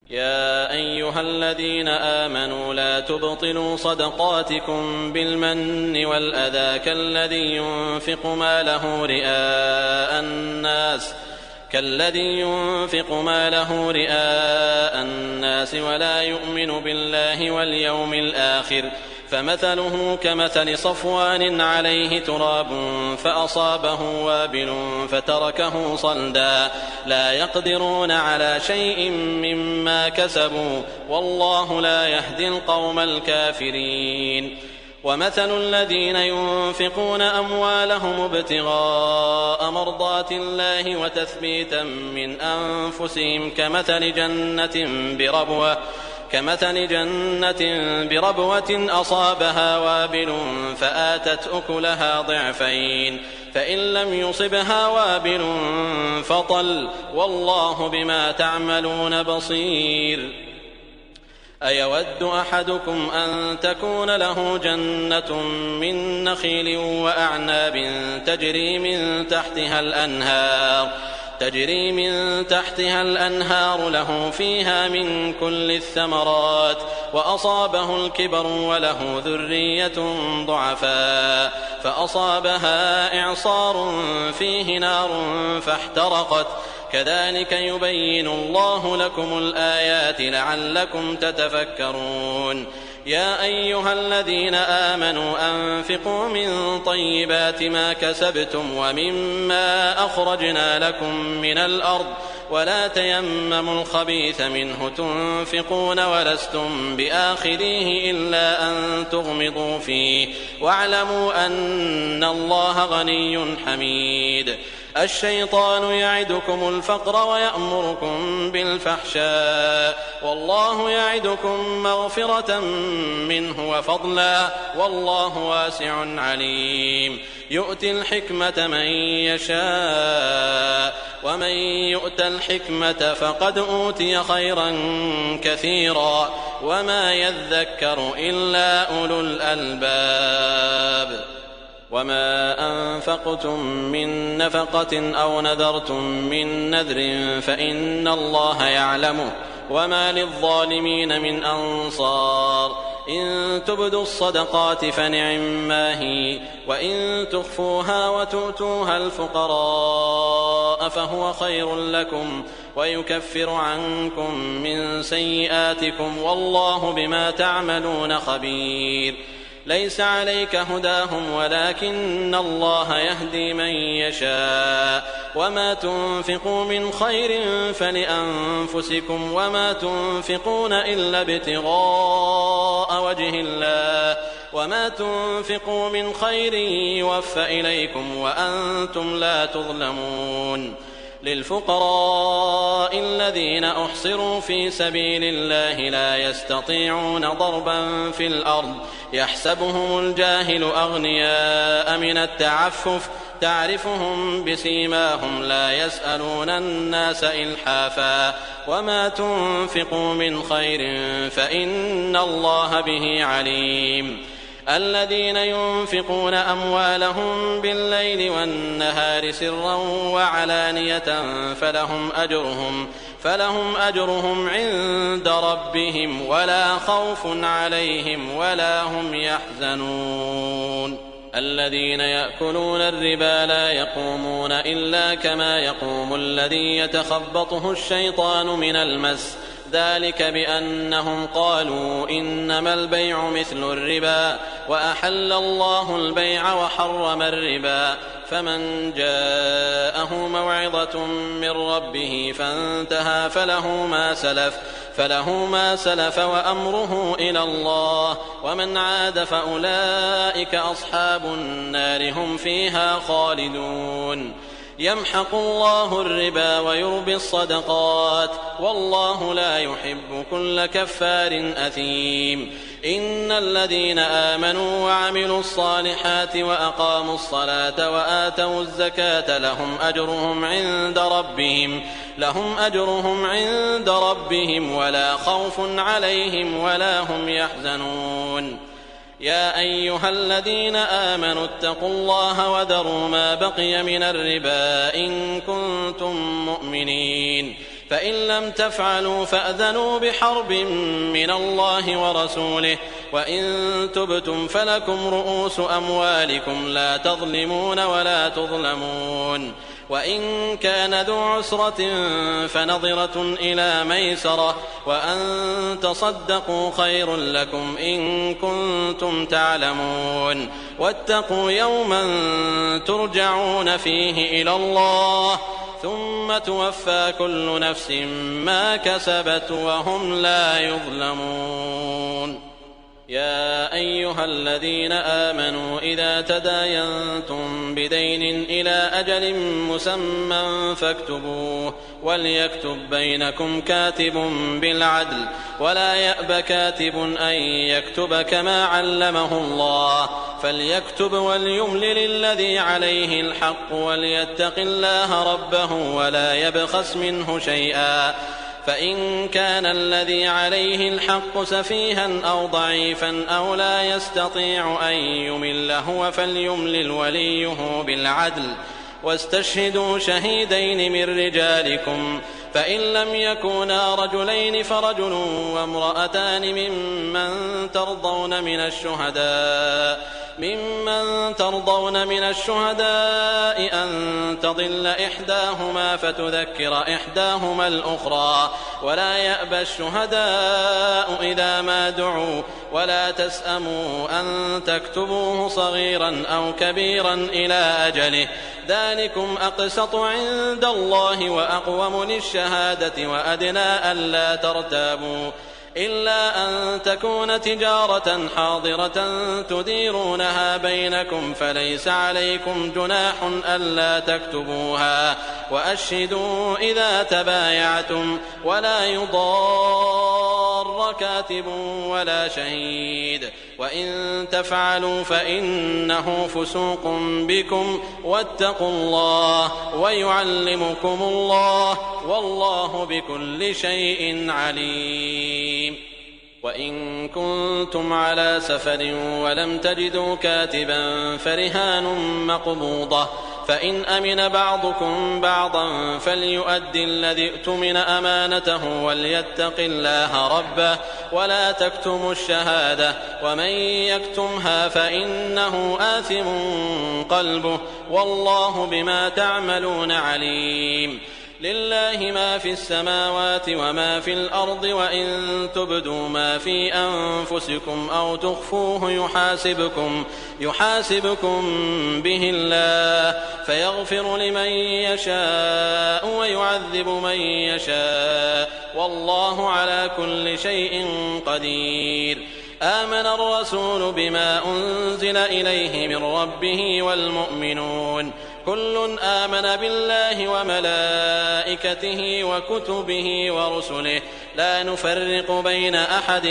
يا أيها الذين آمنوا لا تبطلوا صدقاتكم بالمن والأذى كالذي ينفق ماله رئاء الناس ولا يؤمن بالله واليوم الآخر فمثله كمثل صفوان عليه تراب فأصابه وابل فتركه صلدا لا يقدرون على شيء مما كسبوا والله لا يهدي القوم الكافرين. ومثل الذين ينفقون أموالهم ابتغاء مرضات الله وتثبيتا من أنفسهم كمثل جنة بربوة أصابها وابل فآتت أكلها ضعفين فإن لم يصبها وابل فطل والله بما تعملون بصير. أيود أحدكم أن تكون له جنة من نخيل وأعناب تجري من تحتها الأنهار له فيها من كل الثمرات وأصابه الكبر وله ذرية ضعفاء فأصابها إعصار فيه نار فاحترقت كذلك يبين الله لكم الآيات لعلكم تتفكرون. يا أيها الذين آمنوا أنفقوا من طيبات ما كسبتم ومما أخرجنا لكم من الأرض ولا تيمموا الخبيث منه تنفقون ولستم بآخذيه إلا أن تغمضوا فيه واعلموا أن الله غني حميد. الشيطان يعدكم الفقر ويأمركم بالفحشاء والله يعدكم مغفرة منه وفضلا والله واسع عليم. يؤتي الحكمة من يشاء ومن يؤت الحكمة فقد أوتي خيرا كثيرا وما يذكر إلا أولو الألباب. وما أنفقتم من نفقة أو نذرتم من نذر فإن الله يعلمه وما للظالمين من أنصار. إن تبدوا الصدقات فنعما هي وإن تخفوها وتؤتوها الفقراء فهو خير لكم ويكفر عنكم من سيئاتكم والله بما تعملون خبير. ليس عليك هداهم ولكن الله يهدي من يشاء وما تنفقوا من خير فلأنفسكم وما تنفقون إلا ابتغاء وجه الله وما تنفقوا من خير يوفى إليكم وأنتم لا تظلمون. للفقراء الذين أحصروا في سبيل الله لا يستطيعون ضربا في الأرض يحسبهم الجاهل أغنياء من التعفف تعرفهم بسيماهم لا يسألون الناس إلحافا وما تنفقوا من خير فإن الله به عليم. الذين ينفقون أموالهم بالليل والنهار سرا وعلانية فلهم أجرهم عند ربهم ولا خوف عليهم ولا هم يحزنون. الذين يأكلون الربا لا يقومون إلا كما يقوم الذي يتخبطه الشيطان من المس ذلك بأنهم قالوا إنما البيع مثل الربا وأحل الله البيع وحرم الربا فمن جاءه موعظة من ربه فانتهى فله ما سلف وأمره إلى الله ومن عاد فأولئك أصحاب النار هم فيها خالدون. يمحق الله الربا ويربي الصدقات والله لا يحب كل كفار أثيم. إن الذين آمنوا وعملوا الصالحات وأقاموا الصلاة وآتوا الزكاة لهم أجرهم عند ربهم ولا خوف عليهم ولا هم يحزنون. يا أيها الذين آمنوا اتقوا الله وذروا ما بقي من الربا إن كنتم مؤمنين فإن لم تفعلوا فأذنوا بحرب من الله ورسوله وإن تبتم فلكم رؤوس أموالكم لا تظلمون ولا تظلمون. وإن كان ذو عسرة فنظرة إلى ميسرة وأن تصدقوا خير لكم إن كنتم تعلمون. واتقوا يوما ترجعون فيه إلى الله ثم توفى كل نفس ما كسبت وهم لا يظلمون. يا أيها الذين آمنوا إذا تداينتم بدين إلى أجل مسمى فاكتبوه وليكتب بينكم كاتب بالعدل ولا يأب كاتب أن يكتب كما علمه الله فليكتب وليملل الذي عليه الحق وليتق الله ربه ولا يبخس منه شيئا فإن كان الذي عليه الحق سفيها أو ضعيفا أو لا يستطيع أن يمل هو فليملل وليه بالعدل واستشهدوا شهيدين من رجالكم فإن لم يكونا رجلين فرجل وامرأتان ممن ترضون من الشهداء أن تضل إحداهما فتذكر إحداهما الأخرى ولا يأبى الشهداء إذا ما دعوا ولا تسأموا أن تكتبوه صغيرا أو كبيرا إلى أجله ذلكم أقسط عند الله وأقوم للشهادة وأدنى ألا ترتابوا إلا أن تكون تجارة حاضرة تديرونها بينكم فليس عليكم جناح ألا تكتبوها وأشهدوا إذا تبايعتم ولا يضار كاتب ولا شهيد وإن تفعلوا فإنه فسوق بكم واتقوا الله ويعلمكم الله والله بكل شيء عليم وإن كنتم على سفر ولم تجدوا كاتبا فرهان مقبوضة فإن أمن بعضكم بعضا فليؤد الذي ائتمن أمانته وليتق الله ربه ولا تكتموا الشهادة ومن يكتمها فإنه آثم قلبه والله بما تعملون عليم لله ما في السماوات وما في الأرض وإن تبدوا ما في أنفسكم أو تخفوه يحاسبكم به الله فيغفر لمن يشاء ويعذب من يشاء والله على كل شيء قدير آمن الرسول بما أنزل إليه من ربه والمؤمنون كل آمن بالله وملائكته وكتبه ورسله لا نفرق بين أحد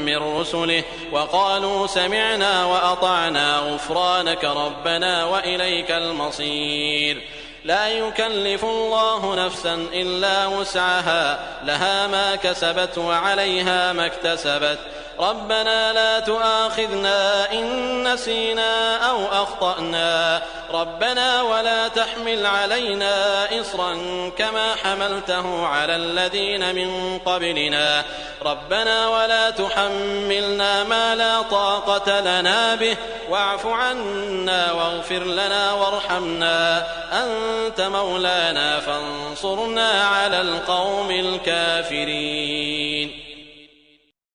من رسله وقالوا سمعنا وأطعنا غفرانك ربنا وإليك المصير لا يكلف الله نفسا إلا وسعها لها ما كسبت وعليها ما اكتسبت ربنا لا تؤاخذنا إن نسينا أو أخطأنا ربنا ولا تحمل علينا إصرا كما حملته على الذين من قبلنا ربنا ولا تحملنا ما لا طاقة لنا به واعف عنا واغفر لنا وارحمنا أنت مولانا فانصرنا على القوم الكافرين